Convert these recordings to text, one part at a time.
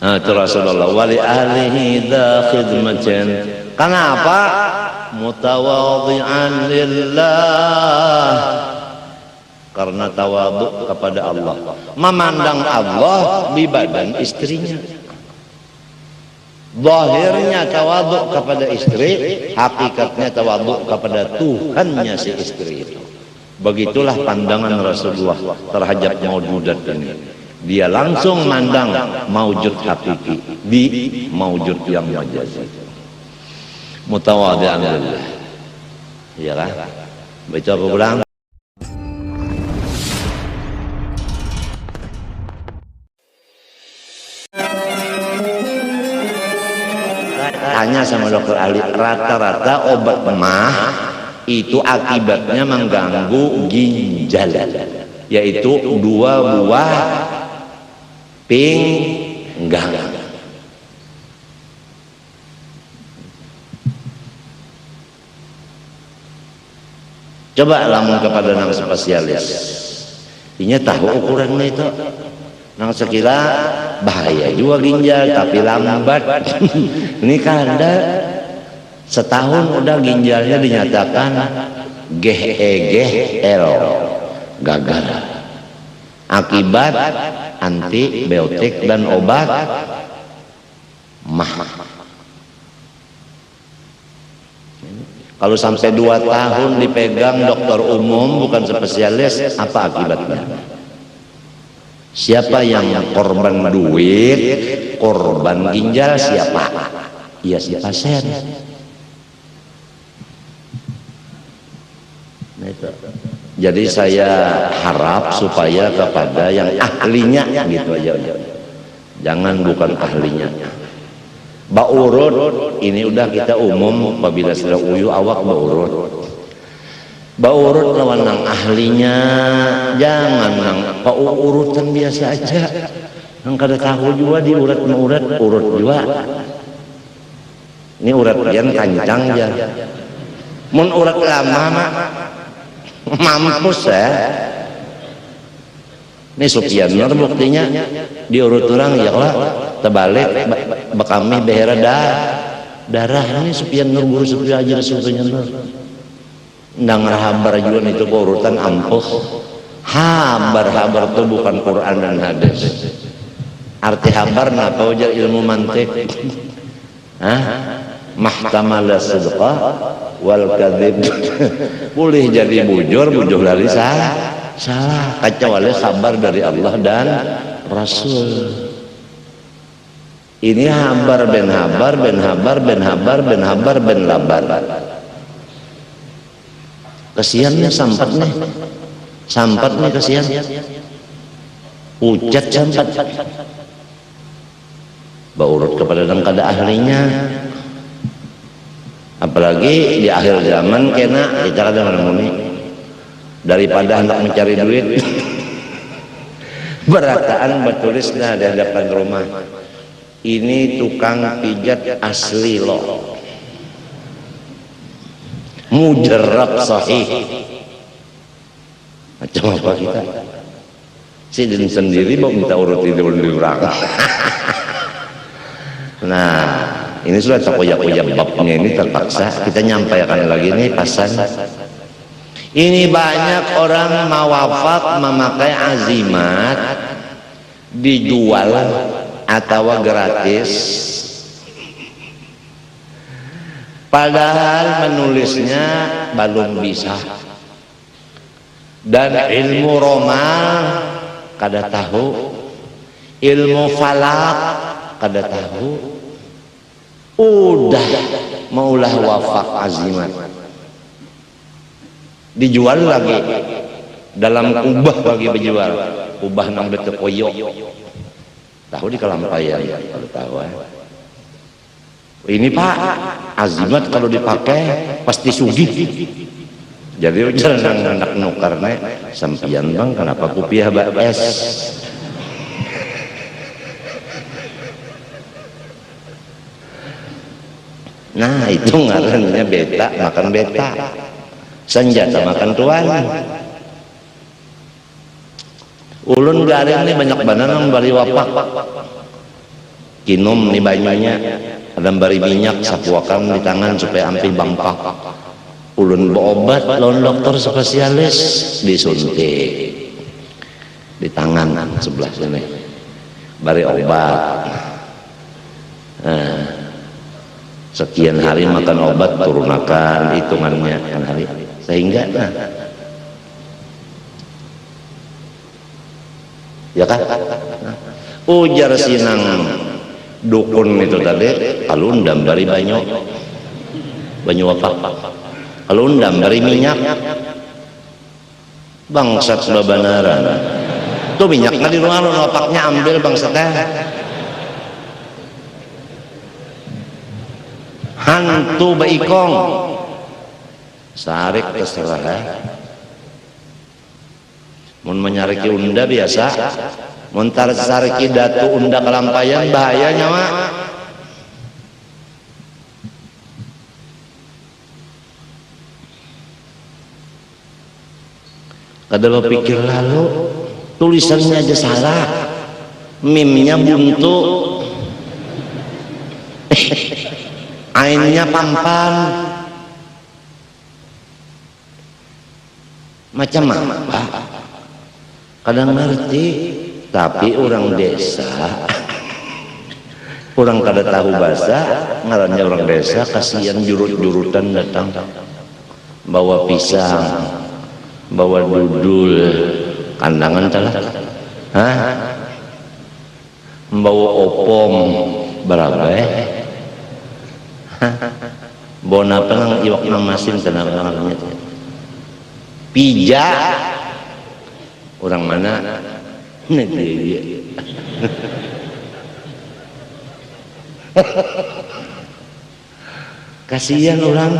Itu Rasulullah wali ahlihi dha khidmatin. Kenapa? Mutawadhi'an lillah, karena tawadhu kepada Allah, memandang Allah di badan istrinya. Zahirnya tawadhu kepada istri, hakikatnya tawadhu kepada Tuhannya si istri itu. Begitulah pandangan Rasulullah terhadap maujudat ini. Dia langsung mandang maujud hakiki di maujud yang majazi. Mutawadhi'an lillah. Iyalah. Baca apa ulang? Tanya sama dokter ahli, rata-rata obat mah itu akibatnya mengganggu ginjal, yaitu 2 buah pinggang. Coba lamun kepada nang spesialis, ini tahu ukurannya itu. Nang sekira bahaya juga ginjal, tapi lambat. Ini kan ada setahun udah ginjalnya dinyatakan GEGL, gagal. Akibat antibiotik dan obat mah. Kalau sampai 2 tahun dipegang dokter umum bukan spesialis, apa akibatnya? Siapa yang korban duit, korban ginjal siapa? Ya si pasien. Nah, itu. Jadi saya harap supaya kepada yang ahlinya gitu aja. Jangan bukan ahlinya. Baurut ini udah kita umum, apabila sudah uyu awak baurut. Baurut lawan nang ahlinya, jangan nang urutan biasa aja. Nang kada tahu juga di urat urut juga. Ini urat pian kancang aja. Mun urat lama mah mampus ya. Ini Sufyan Nur buktinya diurut orang ya lah terbalik bekami behera darah. Ini Sufyan Nur guru Sufyan aja Sufyan Nur. Ndang habar juga itu urutan ampuh. Habar itu bukan Quran dan hadis. Arti habar napa ujar ilmu mantik. Mahtamala sidqa wal kadzib. Boleh jadi bujur lali salah. Kecuali kabar dari Allah dan Rasul. Ini habar ben habar ben habar ben habar ben habar ben labar. Kesiannya sampat nih kesian. Ucat sampat. Baurut kepada yang kada ahlinya. Apalagi di akhir zaman kena bicara dengan muni daripada hendak mencari duit. Berataan bertulis di hadapan rumah. Ini tukang pijat asli loh. Mujarrab sahih. Macam apa kita? Sidin sendiri mau minta urut di orang. Nah, ini sudah terkoyak-koyak babnya ini terpaksa kita nyampaikan lagi nih pasan. Ini banyak orang mawafat memakai azimat dijual atau gratis. Padahal menulisnya belum bisa. Dan ilmu romal kada tahu, ilmu falak kada tahu. Udah maulah wafak azimat. Dijual lagi dalam kubah lagi dijual. Kubah nang betul koyok. Tahu di Kalampayan kalau tahu ini Pak, azimat kalau dipakai pasti sugih. Jadi jangan anak nukarnya sampian bang, kenapa kupiah es? Nah itu ngarannya beta makan beta, senjata makan tuan. Ulun garing ini banyak banget yang bali wapak. Kinom di banyunya ada bari minyak sapuakan di tangan supaya ampi bangpak. Ulun berobat lawan dokter spesialis disuntik di tangan sebelah sini bari obat. Sekian hari makan obat turunakan hitungannya kan hari sehingga ya kan ujar sinang dukun itu tadi alundam bari banyu apa alundam bari minyak bangsat babanaran tuh minyaknya di rumah lu lapaknya ambil bangsatnya hantu baikong sarik terserah mun menyariki unda biasa mun sariki datu unda kelampayan bahayanya mak kada berpikir lalu tulisannya aja salah mimnya buntu ainnya pampan macam apa kadang ngerti tapi orang desa orang kada tahu bahasa ngarannya orang desa kasihan jurut-jurutan datang bawa pisang bawa dudul kandangan telah bawa opom berapa bona penang iwak namasin tenang pija orang mana negeri kasihan orang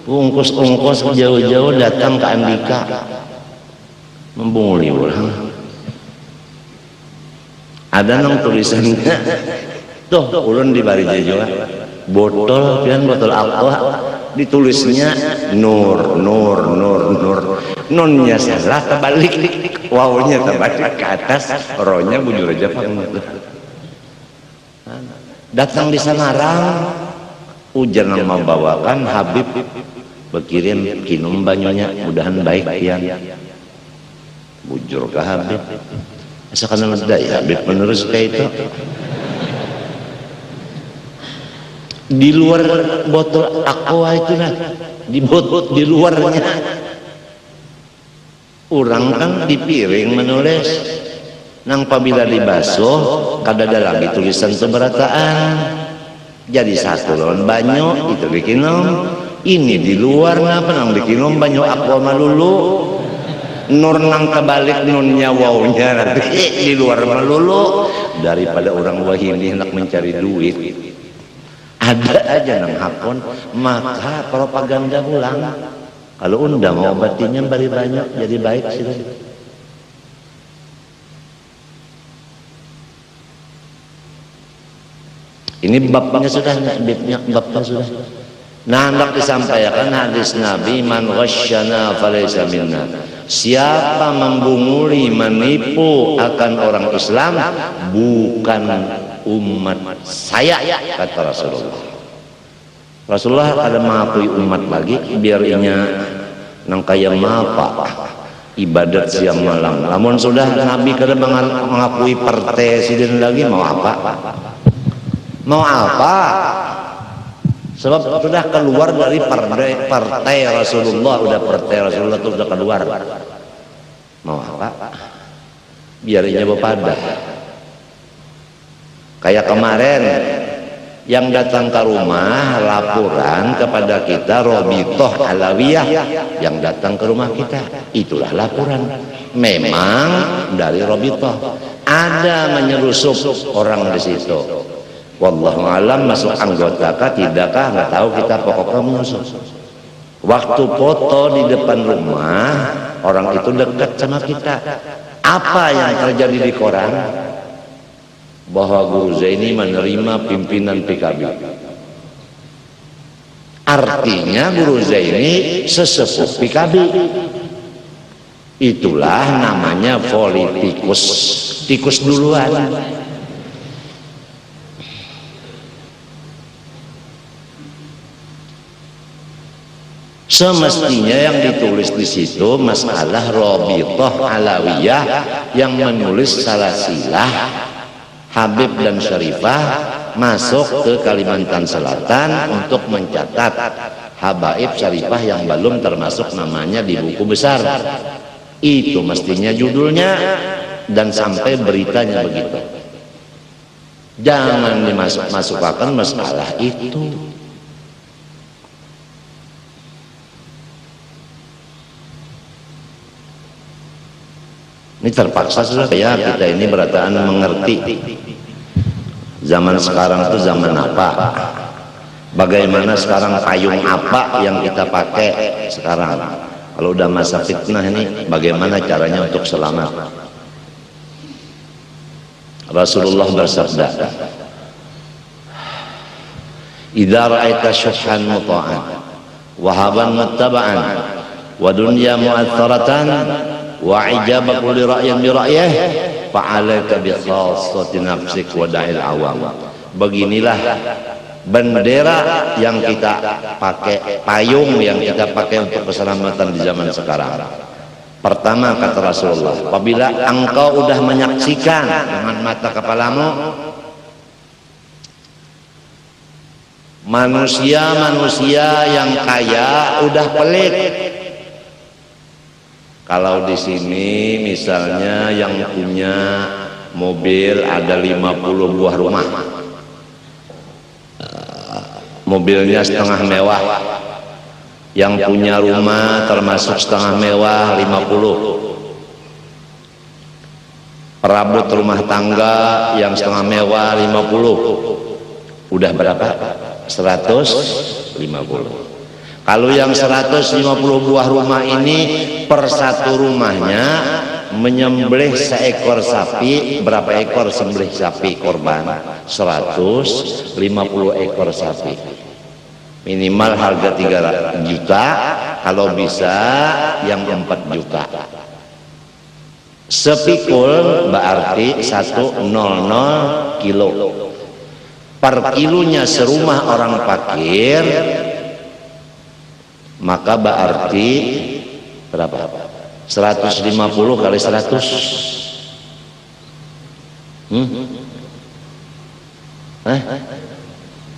ungkos jauh-jauh datang ke Andika membunguli orang ada nang tulisannya tuh ulun di Barija juga botol pian botol aqua ditulisnya nur nunnya salah terbalik wawnya terbalik ke atas rohnya bujur aja datang di Samarang hujan yang membawakan Habib berkirim kinum banyunya mudahan baik pian bujur ke Habib asalkan ada ya Habib menerus kayak itu di luar botol aqua itu nah di luarnya orang kan di piring menulis nang pabila dibasuh kada ada lagi tulisan seberataan jadi satu lawan banyu itu dikinom ini di luar ngapa nang dikinom banyu aqua malulu nur nang kebalik nunnya wawnya nanti di luar melulu daripada orang wahini hendak mencari duit ada aja nang hakon maka propaganda ulang kalau undang obatinya bari banyak jadi baik sih ini babnya sudah babnya sudah nah hendak disampaikan hadis Nabi man ghasyana falaysa minna siapa membunguli menipu akan orang Islam bukan umat saya kata Rasulullah ada mengakui umat lagi biar inya nang kaya mapa ibadat siang malam namun sudah Nabi kada mengakui presiden lagi mau apa sebab sudah keluar dari partai Rasulullah udah partai Rasulullah itu sudah keluar mau apa biar inya bepada kayak kemarin yang datang ke rumah laporan kepada kita Robitoh Alawiyah yang datang ke rumah kita itulah laporan memang dari Robitoh ada menyelusup orang di situ wallahu alam masuk anggota kah tidakkah nggak tahu kita pokoknya menyusup waktu foto di depan rumah orang itu dekat sama kita apa yang terjadi di koran bahwa Guru Zaini menerima pimpinan PKB artinya Guru Zaini sesepuh PKB itulah namanya politikus tikus duluan Semestinya yang ditulis di situ masalah Rabithah Alawiyah yang menulis salasilah Habib dan Syarifah masuk ke Kalimantan Selatan untuk mencatat habaib Syarifah yang belum termasuk namanya di buku besar. Itu mestinya judulnya dan sampai beritanya begitu. Jangan dimasukkan masalah itu. Ini terpaksa sudah ya, kita ini berataan mengerti zaman sekarang itu zaman apa, bagaimana sekarang payung apa yang kita pakai sekarang. Kalau udah masa fitnah ini bagaimana caranya untuk selamat. Rasulullah bersabda, idza ra'aita syuhhan muta'an wa haban muttaba'an wa dunya mu'athharatan wa ijaba kulli ra'yin bi ra'yih fa'alaika bi khassati nafsik wa da'il awam. Beginilah bendera yang kita pakai, payung yang kita pakai untuk keselamatan di zaman sekarang. Pertama kata Rasulullah, apabila engkau udah menyaksikan dengan mata kepalamu manusia-manusia yang kaya udah pelit. Kalau di sini misalnya yang punya mobil ada 50 buah rumah, mobilnya setengah mewah, yang punya rumah termasuk setengah mewah 50, perabot rumah tangga yang setengah mewah 50, udah berapa? 150. Kalau yang 150 buah rumah ini per satu rumahnya menyembelih seekor sapi, berapa ekor sembelih sapi korban? 150 ekor sapi. Minimal harga 3 juta, kalau bisa yang 4 juta. Sepikul berarti 100 kilo. Per kilonya serumah orang fakir, maka berarti berapa? 150 kali 100.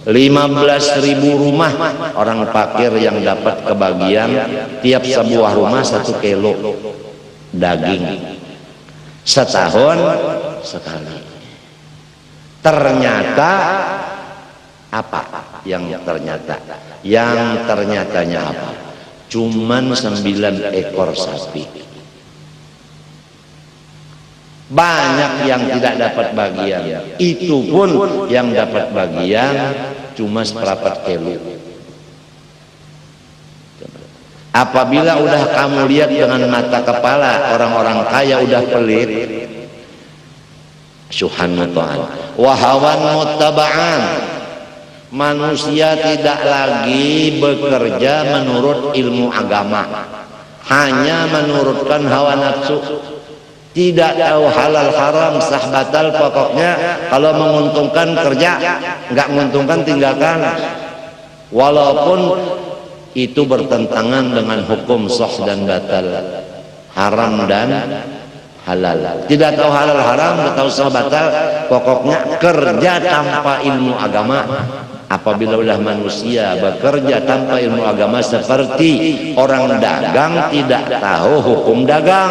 15.000 rumah orang fakir yang dapat kebagian tiap sebuah rumah 1 kilo daging setahun sekali. Ternyata apa yang ternyata? Yang ternyatanya apa? Cuman 9 ekor sapi. Banyak yang tidak dapat bagian. Itu pun yang dapat bagian cuma seperempat kilo. Apabila udah kamu lihat dengan mata kepala orang-orang kaya udah pelit, syuhan muta'an wa hawan muttaba'an, manusia tidak lagi bekerja menurut ilmu agama, hanya menurutkan hawa nafsu, tidak tahu halal haram sah batal, pokoknya kalau menguntungkan kerja, nggak menguntungkan tinggalkan, walaupun itu bertentangan dengan hukum sah dan batal, haram dan halal. Tidak tahu halal haram, tidak tahu sah batal, pokoknya kerja tanpa ilmu agama. Apabila udah manusia bekerja tanpa ilmu agama seperti orang dagang tidak tahu hukum dagang,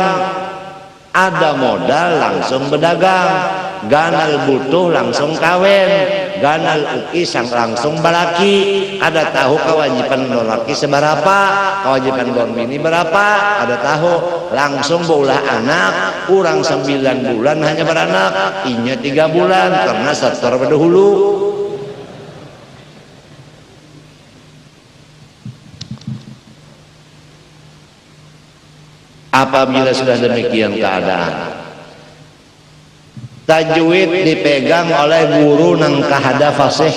ada modal langsung berdagang, ganal butuh langsung kawin, ganal ukis langsung balaki, ada tahu kewajiban lelaki seberapa, kewajiban bini berapa, ada tahu langsung beulah anak, kurang 9 bulan hanya beranak, inya 3 bulan karena setor berdahulu. Apabila sudah demikian keadaan, tajwid dipegang oleh guru nang kahada fasih,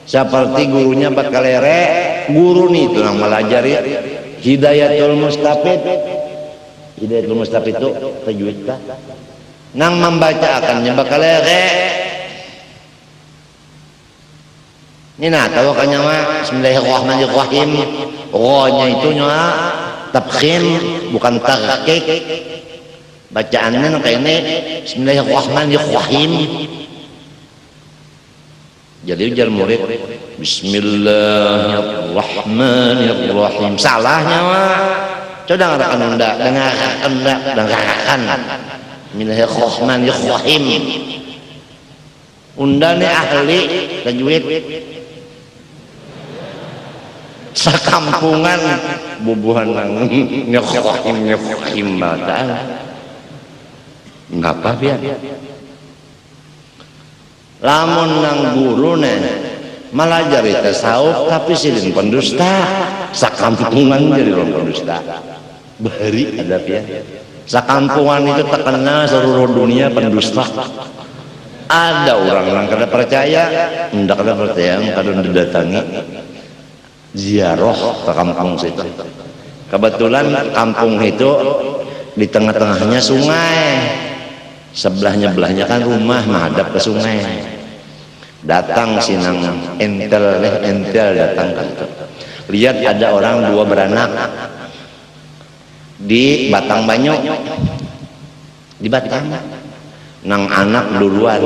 seperti gurunya Bakalere, guru nih itu yang melajari Hidayatul Mustafid. Hidayatul Mustafid itu tajwid kah? Nang membacakannya Bakalere. Ini nah tahu kan nyawa Bismillahirrahmanirrahim. Ro-nya itu nyawa tabkhim bukan tarqiq. Bacaannya kayak ini Bismillahirrahmanirrahim. Jadi ujar murid Bismillahirrahmanirrahim. Salahnya mah. Coba dengarkan Bismillahirrahmanirrahim. Undane ahli tajwid sakampungan bubuhan nyerrahim batal. Ngapa biar lamun nang gurune malah jari tasawuf tapi silin pendusta sakampungan jadi orang pendusta bari ada ya sakampungan itu terkenal seluruh dunia pendusta. Ada orang kada percaya ndak kada percaya kada didatangi ziarah ke kampung situ. Kebetulan kampung itu di tengah-tengahnya sungai, sebelahnya kan rumah menghadap ke sungai. Datang sinang entel datang kan. Lihat ada orang dua beranak di Batang Banyu, di Batang. Nang anak duluan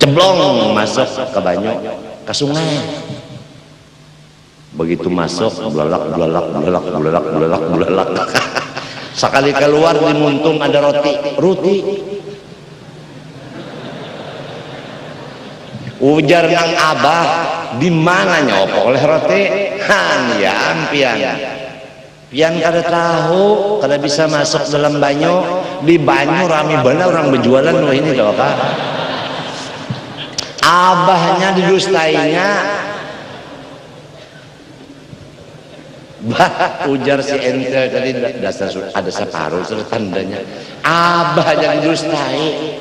ceblong masuk ke banyu ke sungai. Begitu masuk belalak sekali keluar di muntung ada roti ujar nang abah di mana nyopo oleh roti han pian kada tahu kada bisa masuk dalam banyu. Di banyu rame banget orang berjualan loh ini loh Pak. Abahnya didustainya. Bah ujar si entel tadi dasar ada separuh sudah tandanya. Abahnya didustai.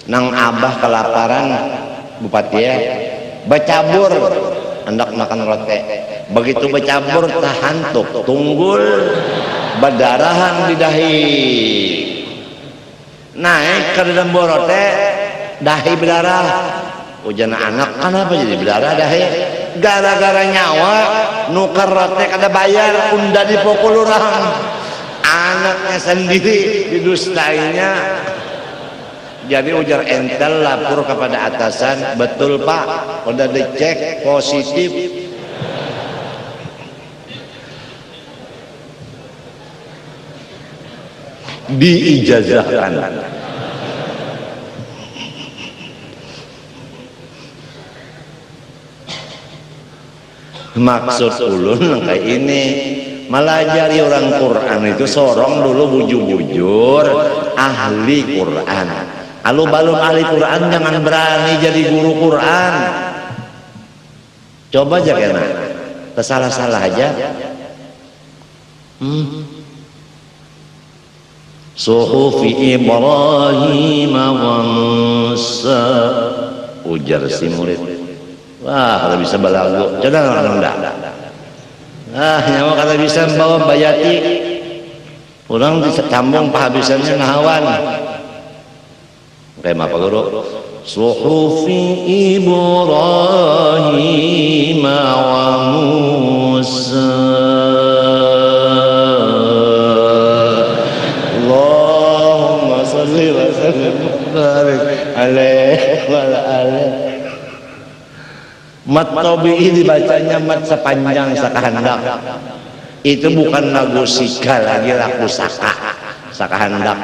Nang abah kelaparan bupati ya bacabur hendak makan roti. Begitu bacabur tahantuk tunggul badarahan di dahi naik ke dalam borote dahi berdarah. Ujian anak kenapa jadi berdarah dahi gara-gara nyawa nukar rote kada bayar unda dipukul orang anaknya sendiri didustainya. Jadi ujar entel lapor kepada atasan, betul Pak udah dicek positif. Diijazahkan. Maksud ulun kayak ini melajari orang Quran itu sorong dulu bujur-bujur ahli Quran. Alu balun ahli Quran jangan berani jadi guru Quran. Coba aja kena tersalah-salah aja. Suhufi Ibrahim wa Musa ujar si murid. Wah, kalau bisa balago. Jangan orang enggak. Nyawa kalau bisa bawa bayati. Orang disambung penghabisannya ngahawan. Kayak apa guru? Suhufi Ibrahim wa Musa. Allahumma salli wa sallim barik alaihi wa ala. Mat tabi'i dibacanya mat sepanjang sakahandak. Itu bukan lagu sika lagi, lagu sakahandak.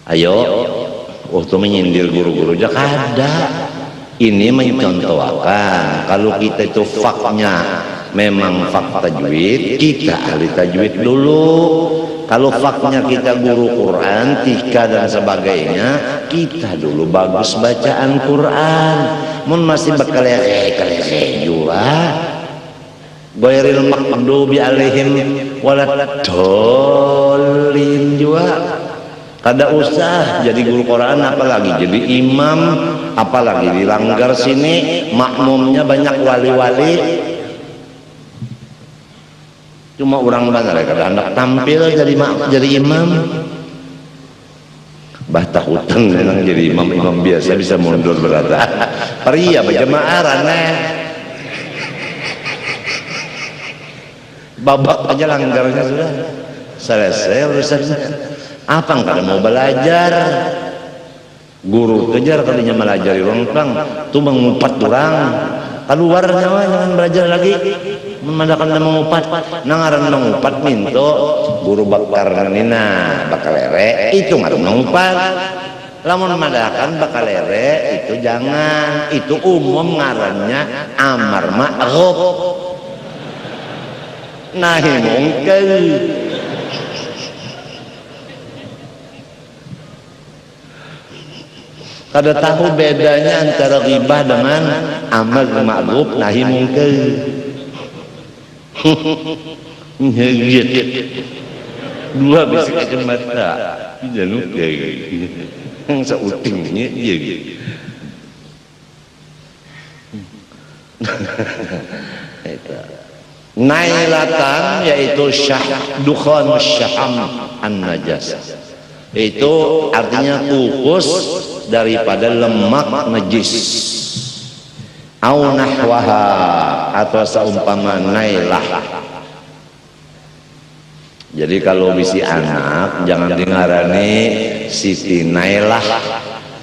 Ayo, waktu menyindir guru-guru jak ada. Ini mencontohkan kalau kita itu faknya memang fak tajwid, kita ahli tajwid dulu. Kalau faknya kita guru Quran, tika dan sebagainya, kita dulu bagus bacaan Quran. Mun masih berkeleh-keleh juga. Ghairil maghdubi alaihim waladdallin juga. Kada usah jadi guru Quran, apalagi jadi imam, apalagi dilanggar sini makmumnya banyak wali-wali. Cuma orang benar kada hendak tampil jadi imam. Bah takutan memang jadi imam biasa bisa mundur berada. Pria berjamaah raneh. Babak aja langgarnya sudah. Selesai urusannya. Apa kada mau belajar? Guru kejar kalinya melajari orang pang. Tu mengumpat orang. Keluar nyawa jangan belajar lagi. Memandangkan mengupat, nangaran mengupat minto guru bakar nina bakal lere itu ngaran mengupat. Lamun memandangkan bakal lere itu jangan, itu umum ngarannya amar ma'ruf nahi mungkar. Kada tahu bedanya antara ghibah dengan amar ma'ruf nahi mungkar. Ngegit dua bisa kacamata jangan kayak yang seutingnya iya gitu. Nailatan yaitu dukhan syaham an-najas, itu artinya kukus daripada lemak najis. Au nahwaha atau seumpama nailah. Jadi kalau bisi anak jangan dengarani Siti Nailah,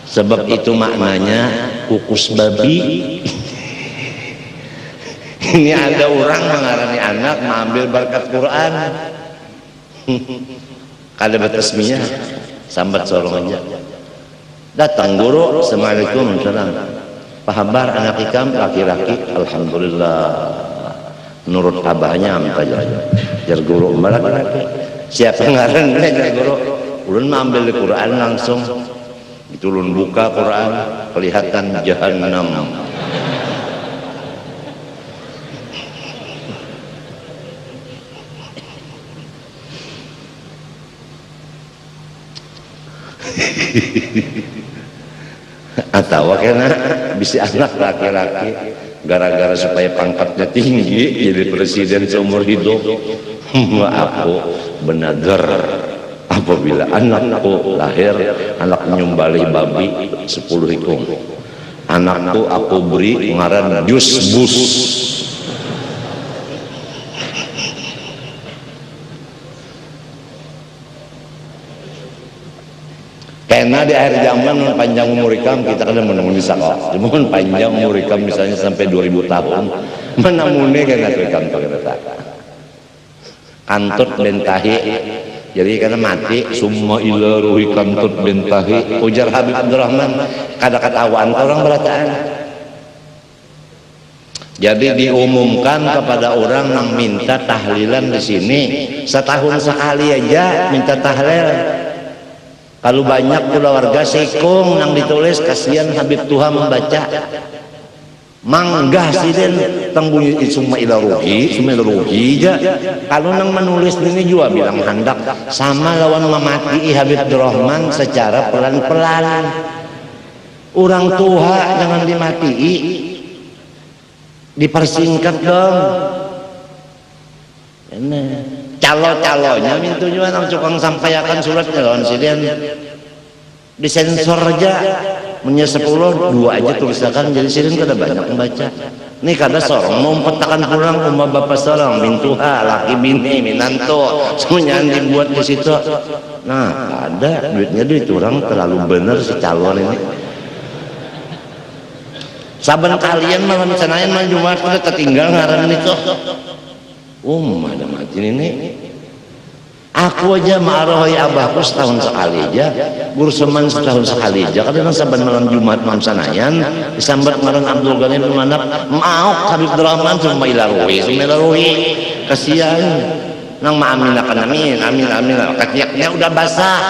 sebab itu maknanya kukus babi. Ini ada orang mengarani anak mengambil berkat Quran. Kada betasminya sambat sorong aja. Datang guru, assalamualaikum, salam. Pahabar anak ikam laki-laki, alhamdulillah. Nurut abahnya amta jar guru laki-laki. Siapa ngarannya jar guru? Ulun mengambil di Quran langsung. Itu ulun buka Quran, kelihatan jahannam. Atau karena bisa anak laki-laki gara-gara supaya pangkatnya tinggi jadi presiden seumur hidup. Aku benar apabila anakku lahir anak nyumbali babi 10 ikung, anakku aku beri ngaran Yusbus. Karena di akhir zaman panjang umur ikam kita kan menunggu bisa kok. Cuma panjang umur ikam misalnya sampai 2000 tahun, menamune kan atuh ikam ternyata. Kantut bentahi. Jadi karena mati summa ila ruhi kantut bentahi. Ujar Habib Abdurrahman kata-katawan orang berataan. Jadi diumumkan kepada orang yang minta tahlilan di sini setahun sekali aja minta tahlil. Kalau banyak keluarga sekong yang ditulis, kasihan Habib Tuha membaca. Manggah siden tangbunyi summa ila ruhi aja. Kalau nang menulis ini juga bilang hendak sama lawan memati Habib Abdurrahman secara pelan-pelan. Orang Tuha jangan dimatii, dipersingkat dong. Ini calo-calonya mintu juga nang cukang sampaikan suratnya lawan silian disensor aja punya 10 2 aja tulisakan jadi silian kada banyak membaca. Ini kada sorong mau petakan pulang rumah bapak sorong mintuha laki bini minanto semuanya dibuat di situ. Nah ada duit orang terlalu bener si calon ini. Saban kalian malam senayan malam Jumat udah tertinggal ngaran itu. Ada mati ini. Aku aja ma'arohi abahku setahun sekali aja, guru seman setahun sekali aja. Kadang saban malam Jumat malam sanayan disambat ngaran Abdul Ghani bin Manap, mau Habib Abdurrahman summa ila ruhi. Kasihan. Nang maaminakan amin. Ketiaknya udah basah.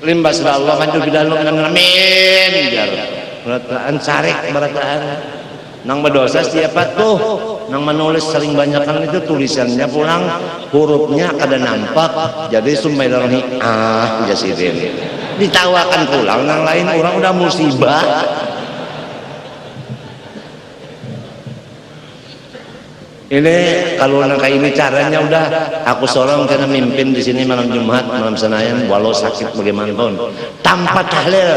Limbas Allah maju bidalu kan amin. Berataan sarik berataan. Nang berdosa siapa tuh? Nang menulis sering banyakan itu tulisannya pulang hurufnya kada nampak jadi sumbailahi jasidin ditawakan pulang nang lain orang udah musibah. Ini kalau kayak ini caranya udah aku sorong karena mimpin di sini malam Jumat, malam Senayan, walau sakit bagaimanapun, tanpa tahlil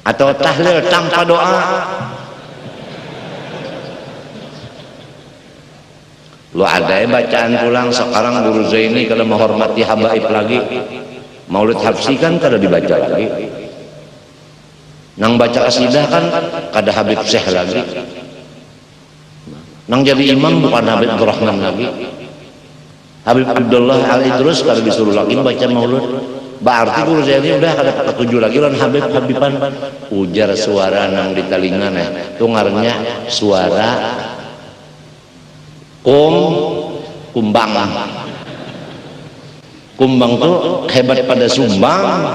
atau tahlil tanpa doa. Lu ada bacaan pulang sekarang guru Zaini kalau menghormati habaib lagi, Maulid Habsyi kan kada dibaca lagi. Nang baca qasidah kan kada Habib Syekh lagi. Nang jadi imam bukan Habib Abdurrahman lagi, Habib Abdullah Al-Idrus kalau disuruh lagi baca maulud. Berarti guru Zaini udah kada ketujuh lagi lan Habiban ujar suara nang di talingan itu ngarannya suara kumbang. Kumbang tuh hebat pada sumbang.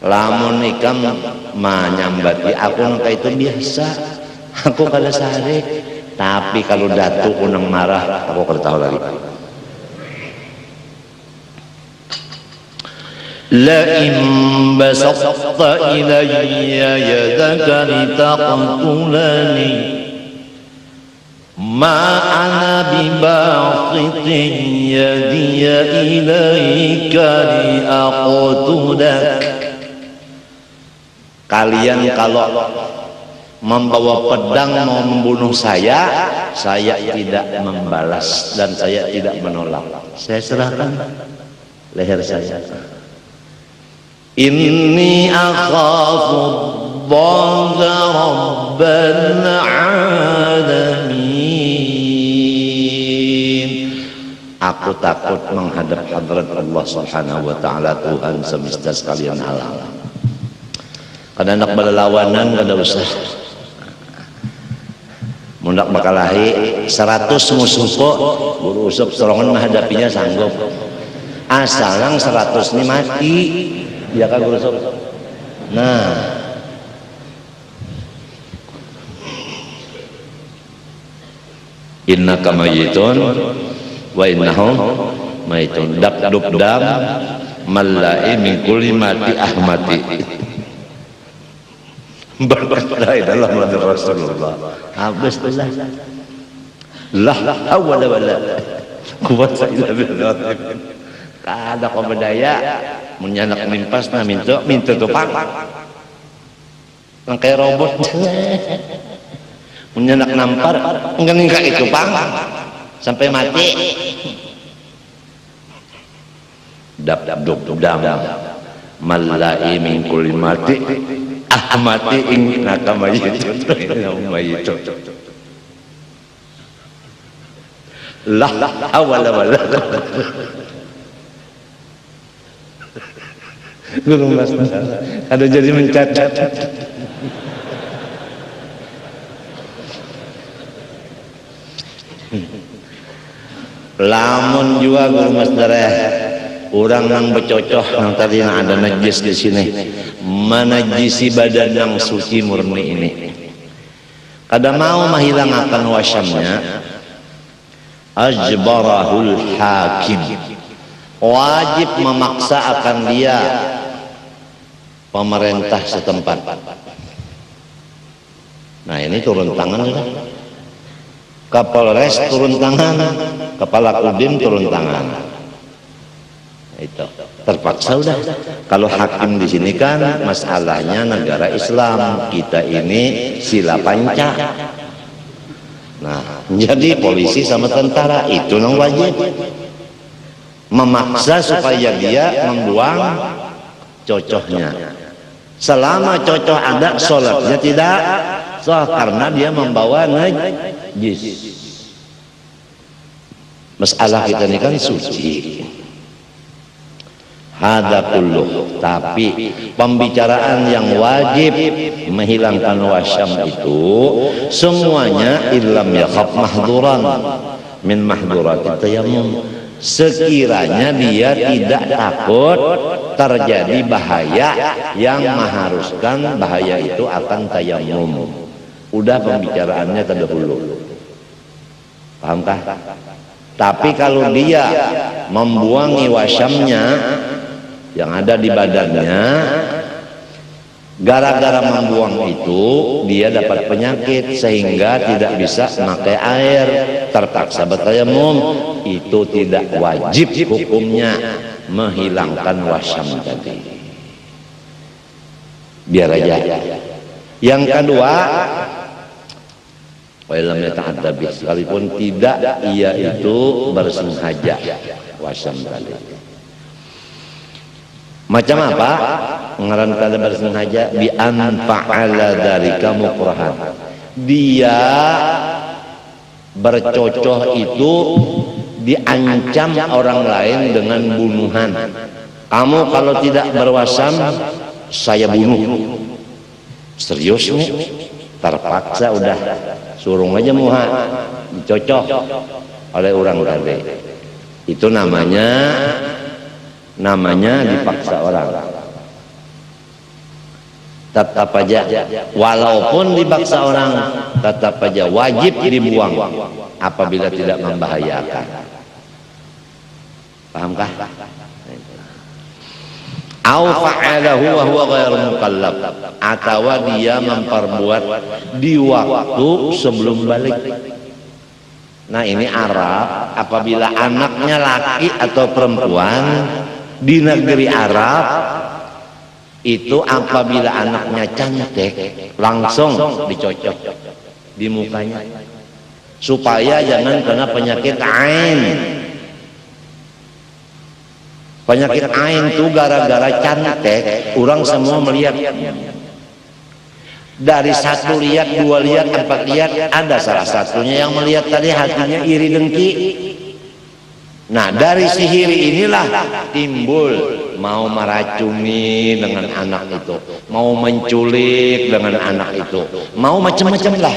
Lamun ikam menyambati aku nang itu biasa, aku kada sare. Tapi kalau datuk unang marah, aku kada tahu lagi. La in basatta ilayya yadaka litaqtulani ma ana bibaqitin yadiya ilayka liaqtulak. Kalian kalau membawa pedang mau membunuh saya tidak membalas dan saya tidak menolak. Saya serahkan leher saya. Inni akhafu Allaha rabbal alamin. Aku takut menghadap hadrat Allah Subhanahu wa taala, Tuhan semesta sekalian alam. Kada anak balalawanan kada usah. Mundak bakalahi 100 musuh kok guru usap serongan menghadapinya sanggup. Asalang 100 ini mati, ya kan guru usap. Nah, innaka mayyitun wa innahum mayyitun. Dak duk dam malai min kulli mati ahmati. Berkata dalam Rasulullah. Habis lah. La hawla wala quwwata illa billah. Kada ko berdaya menyanak nimpas na minta tupang. Nang kaya robot. Menyanak nampar nggening ka itu pang sampai mati. Dap malai min kulli mati ahmati ing nakamayitun mayitun. La hawla wala. Guru Mas ada jadi mencatat. Lamun juga guru Mas darah orang yang bercocok yang tadi yang ada najis di sini menajisi badan yang suci murni ini. Kada mau menghilangkan wasyamnya, ajbarahul hakim, wajib memaksa akan dia pemerintah setempat. Nah ini turun tangan sudah. Kapolres turun tangan, kepala Kodim turun tangan. Itu terpaksa udah. Kalau hakim di sini kan masalahnya negara Islam, kita ini sila panca. Nah, jadi polisi sama tentara itu yang wajib memaksa supaya dia membuang cocohnya. Selama cocoh ada, sholatnya tidak sah karena dia membawa najis. Masalah kita ini kan suci. Hada kulluh, tapi pembicaraan yang wajib menghilangkan wasyam itu semuanya illam yakhaf mahduran min mahdurat tayammum. Sekiranya dia tidak takut terjadi bahaya yang mengharuskan bahaya itu akan tayammum. Udah pembicaraannya terdahulu. Pahamkah? Tapi kalau dia membuangi wasyamnya yang ada di badannya, Gara-gara membuang itu dia dapat penyakit sehingga tidak bisa memakai air, terpaksa bertayamum. Itu tidak wajib hukumnya menghilangkan wasam tadi. Biar aja. Yang kedua, walam yata'addabi, sekalipun tidak ia itu bersengaja wasam tadi. Macam apa? Ngaran kada bersengaja, bi an fa'ala dzalika mukrahan. Dia bercocok itu diancam orang lain dengan bunuhan. Kamu kalau tidak berwasam, saya bunuh. Serius nih? Terpaksa udah suruh aja muha, dicocok oleh orang tadi. Itu namanya dipaksa orang. Tetap aja walaupun dipaksa orang, tetap aja wajib dibuang apabila tidak membahayakan. Pahamkah? Au fa'alahu wa huwa ghairu mukallaf, atau dia memperbuat di waktu sebelum balik. Nah ini Arab, apabila anaknya laki atau perempuan di negeri Arab itu, apabila anaknya cantik langsung dicocok di mukanya supaya jangan kena penyakit ain. Penyakit ain itu gara-gara cantik, orang semua melihat. Dari satu lihat, dua lihat, empat lihat, ada salah satunya yang melihat tadi hatinya iri dengki. Nah dari sihir inilah timbul mau meracuni dengan anak itu, mau menculik dengan anak itu, mau macam-macam lah.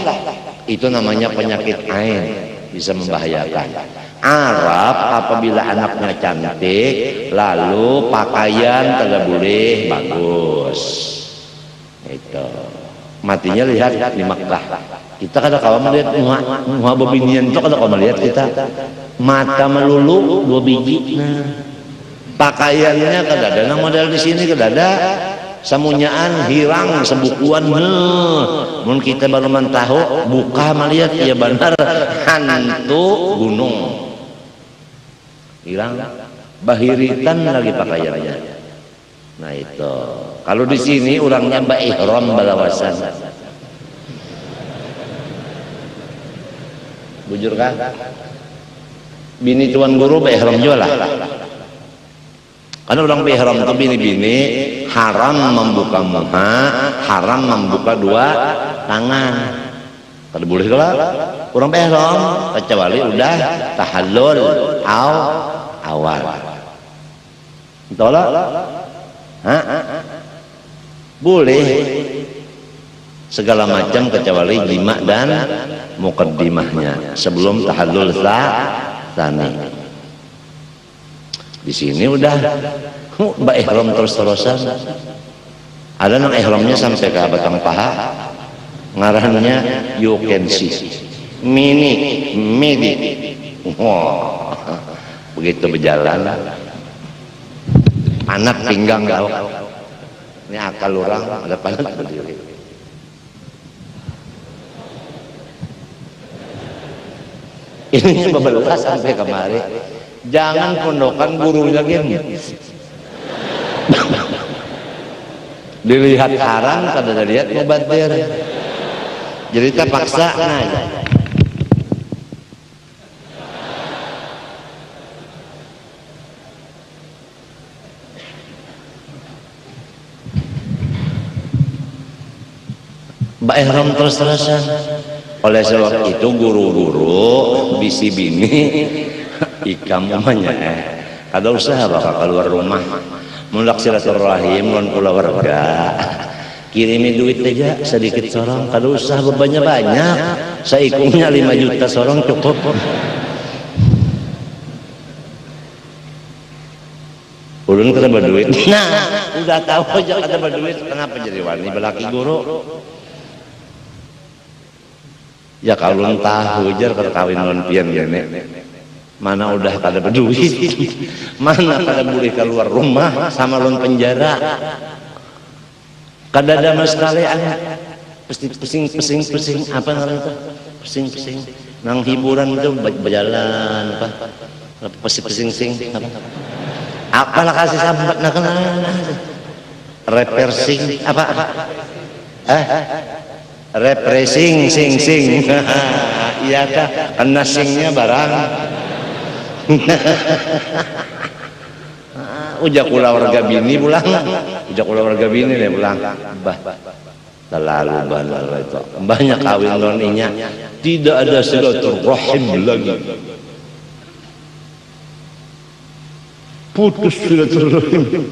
Itu namanya penyakit ain, bisa membahayakan. Arab apabila anaknya cantik, lalu pakaian tidak boleh bagus. Itu matinya lihat di Makkah. Kita kada kawan melihat muha bebinian itu, kada kawan melihat kita mata melulu 2 biji. Nah, pakaiannya kada ada. Nah model di sini kada ada. Samunyaan hirang sebukuan. Mun kita baru mentahu buka melihat ya benar hantu gunung. Hirang bahiritan lagi pakaiannya. Nah itu. Kalau di sini orangnya mbak ihram balawasan. Bujur kan? Bini tuan guru mbak ihram juga lah. Karena orang ihram itu bini-bini haram membuka muka, haram membuka 2 tangan. Kada boleh kalau orang ihram kecuali udah tahallul awal. Betul? Boleh segala macam kecuali jima dan mukaddimahnya sebelum tahallul tsani. Di sini udah mbak ihram terus-terusan. Ada nang ihramnya sampai ke batang paha, ngarannya you can see, midi. Wah, begitu berjalan, anak pinggang kau. Ini akal orang ada panat berdiri. Ini bebelas sampai kemari. Jangan pondokan guru lagi. Dilihat haram, kada dilihat mubadir. Jadi kita paksa. Nah, mbak ihram terus-terusan. Oleh sebab itu guru-guru bisi bini ikam umanya kada usah bakal keluar rumah mulak silaturahim non keluarga, kirimi duit aja sedikit sorong, kada usah bebannya banyak, saikungnya 5 juta sorong cukup. Ulun kada berduit. Nah udah tahu aja kada berduit, kenapa jadi wani belaki guru? Ya kalau tahu jar kawin non pian gini. Mana udah kada berduit, mana kada boleh keluar rumah sama lon penjara. kadada mas sekalian pesing apa namanya itu, pesing nang hiburan itu berjalan apa pesing apalah kasih sambat nak reversing apa repressing sing iya kah kena singnya barang ujak ulah warga bini pulang deh pulang bah terlalu banal itu banyak kawin noninya tidak ada silaturahim lagi putus silaturahim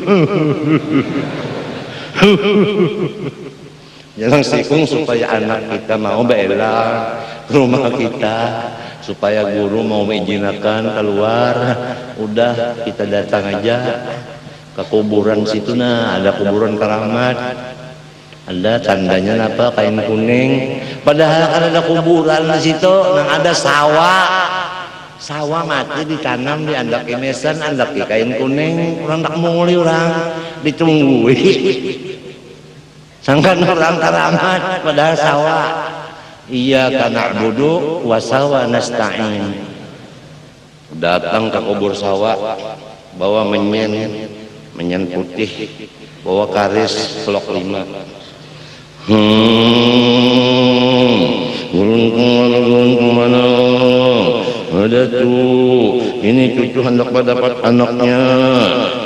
jangan sikung supaya anak kita mau bela rumah kita, supaya guru mau mengizinakan keluar, udah kita datang aja ke kuburan situ. Nah, ada kuburan keramat, ada tandanya apa kain kuning. Padahal kan ada kuburan di situ, nah ada sawah mati ditanam di andak imesan, andak kain kuning, orang tak muli orang ditungguin. Sangkan orang keramat padahal sawah. Iya karena na'budu wa sawa nasta'in. Datang ke kubur sawah, bawa menyen putih, bawa karis pelok 5. Gulung kemana? Ada tuh, ini cucu hendak dapat anaknya.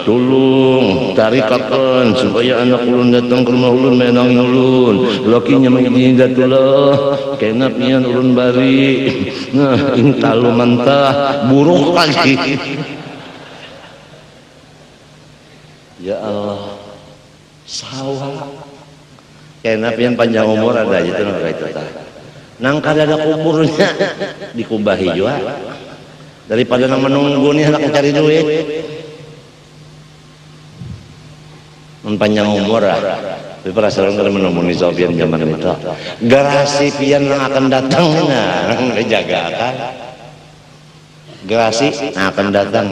Tolong tarikakan supaya anak ulun datang ke rumah ulun menang ulun. Lakinya mengizini datulah, kena pian ulun bari. Nah, intalu mantah buruk lagi. Ya Allah, sawah. Kena pian panjang umur ada aja tuh kayak itu tah. Nang kada ada kuburnya dikubahi juga daripada nang menunggu nih anak mencari duit panjang umur tapi perasaan kada menunggu nih Sofian zaman itu garasi pian yang akan datang nah dijaga kan garasi akan datang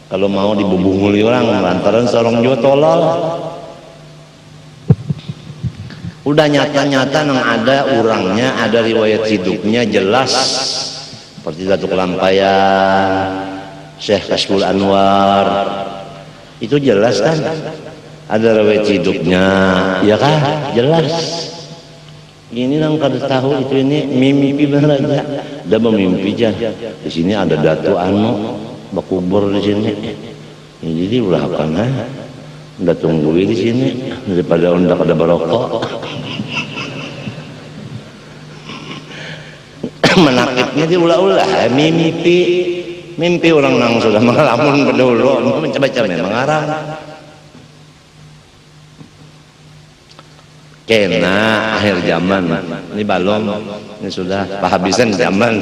kalau mau dibubunguli orang lantaran seorang juga tolol. Udah nyata-nyata nang ada orangnya, ada riwayat hidupnya jelas seperti Datuk Lampayan, Syekh Kasbul Anwar, itu jelas kan ada riwayat hidupnya, ya kan jelas. Ini nang kada tahu itu ini mimpi bener aja, udah memimpi aja. Di sini ada Datu Anu berkubur di sini, ya, jadi ulah apa nah? Udah tungguin di sini daripada undak ada barokok. Menakibnya di ulah-ulah mimpi orang nang sudah mengalamun berdahulu mencoba-coba mengarang. Kena akhir zaman ini balong ini sudah kehabisan zaman.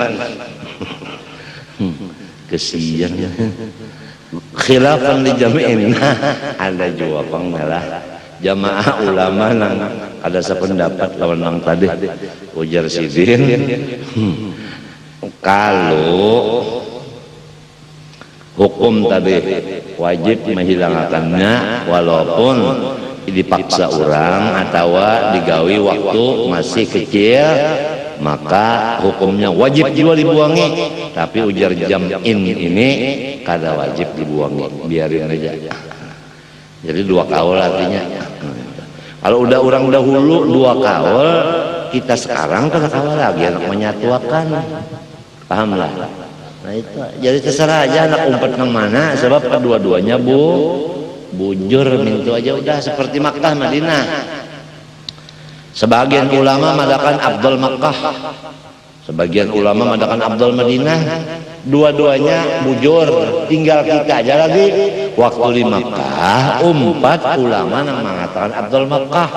Kesian khilafan di jami'in ada juga pengmelah jamaah ulama nang ada sependapat lawan nang tadi ujar sidin kalau hukum tadi wajib menghilangkannya walaupun dipaksa orang atau digawi waktu masih kecil maka hukumnya wajib juga dibuangi, tapi ujar jam'in ini kada wajib dibuangi, biarin aja. Jadi 2 kaul artinya. Kalau udah orang dahulu 2 kaul, kita sekarang kada kaul lagi anak menyatuakan, paham lah. Nah itu, jadi terserah aja anak umpet nang mana, sebab kedua-duanya bujur mintu aja udah seperti Makkah Madinah. Sebagian ulama mengatakan Abdul Makkah, sebagian ulama mengatakan Abdul Madinah, dua-duanya bujur, tinggal kita aja lagi. Waktu di Makkah, 4 ulama yang mengatakan Abdul Makkah.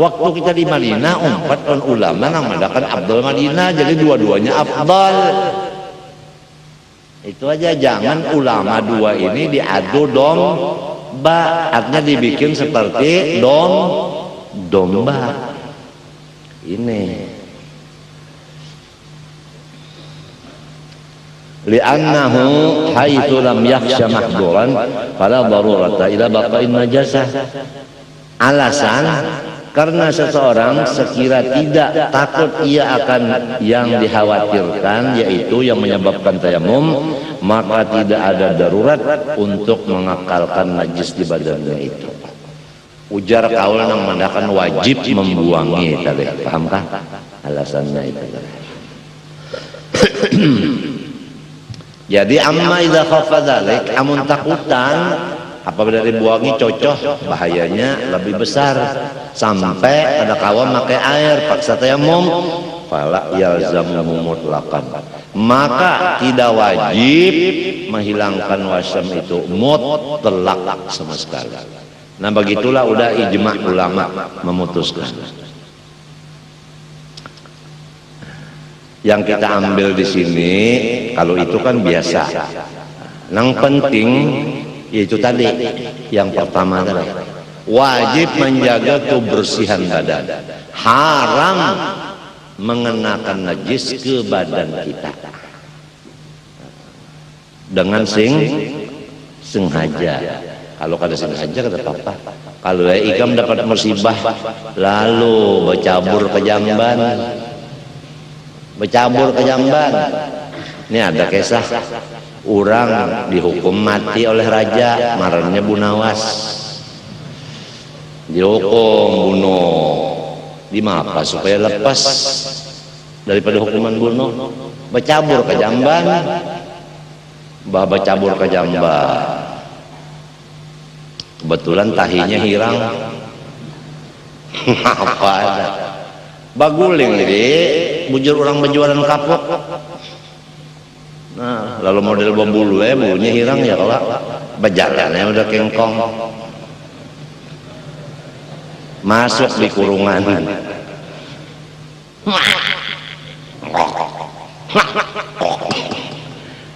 Waktu kita di Madinah, 4 ulama yang mengatakan Abdul Madinah. Jadi dua-duanya Abdul. Itu aja, jangan ulama 2 ini diadu domba, artinya dibikin seperti domba. Ini li'annahu haitsu lam yakhsha mahduran fala darurata ila baqa'in najasah. Alasan Karena seseorang sekira tidak takut ia akan yang dikhawatirkan, yaitu yang menyebabkan tayamum, maka tidak ada darurat untuk mengakalkan najis di badannya itu. Ujar kaul yang mengatakan wajib membuangi tadi, pahamkah alasannya itu? Jadi amma idza khafa dzalik, amun takutan apabila dibuangi cocok, bahayanya lebih besar sampai pada kawan pakai air paksa tayamum, fala yalzamu mutlaqan, maka tidak wajib menghilangkan wasam itu mutlak sama sekali. Nah begitulah udah ijma ulama memutuskan. Yang kita ambil di sini kalau itu kan biasa. Yang penting yaitu tadi yang pertama tadi wajib menjaga kebersihan badan. Haram mengenakan najis ke badan kita dengan sengaja. Kalau kada sengaja kada apa-apa. Kalau ikam dapat musibah lalu bercabur ke jamban. Ini ada kisah orang dihukum mati oleh raja, marahnya Bunawas. Dihukum bunuh. Di mapa supaya lepas daripada hukuman bunuh, bercabur ke jamban. Bercabur ke jamban. Kebetulan tahinya hilang. Apa ada? Baguling jadi bujur orang berjualan kapok. Nah, lalu model bambulu bulunya hilang ya kalau berjalannya udah kengkong. Masuk di kurungan.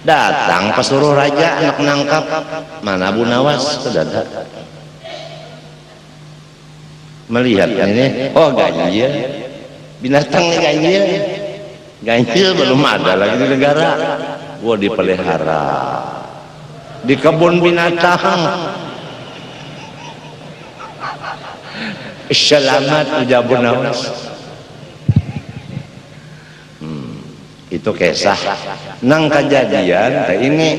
Datang pesuruh raja anak nangkap, mana Bunawas kedadak. Melihat ini, oh ganjil, binatang ganjil, ganjil belum ada lagi di negara. Wah dipelihara di kebun binatang. Selamat ujar Bunawas. Itu kisah nang kejadian ini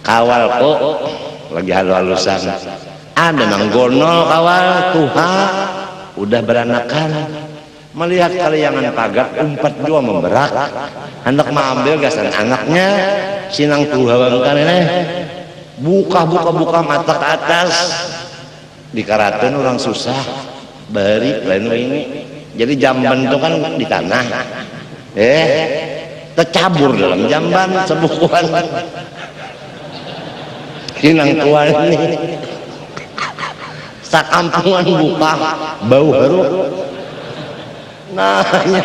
kawalku lagi halu-halusan ada nang gonol kawal tuha udah beranakan melihat kaliangan pagar umpat dua memberak hendak mengambil gasan anaknya sinang tuha bangkan ini buka mata ke atas dikaratin orang susah bari lain ini jadi jamban itu kan di tanah tercabur dalam jamban sebukuan sinang tua ini sakampungan buka bau harum nanya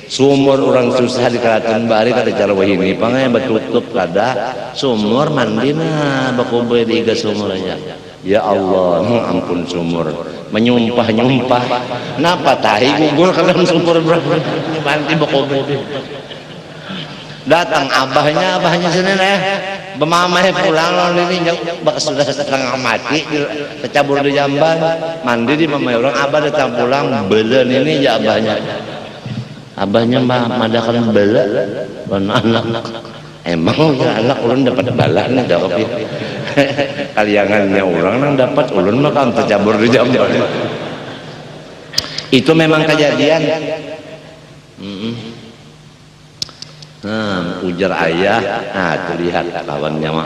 sumur orang susah di Keraton Bari kada cara wahini pangai betutup kada sumur mandi nah bakobe di iga sumur aja. Ya Allah, ampun sumur menyumpah napa tahi gugur ke dalam sumur berapa mandi bakobe. Datang abahnya sini bemamai pulang lawan ini sudah setengah mati tercabur di jamban mandi di mamai orang abah datang pulang belen ini ya abahnya madakan bela lawan anak emang ya anak ulun dapat bala nih jawab ya kaliangannya orang nang dapat ulun mah kan tercabur di jamban itu memang kejadian. Nah, ujar ayah, nah tuh lihat lawannya mah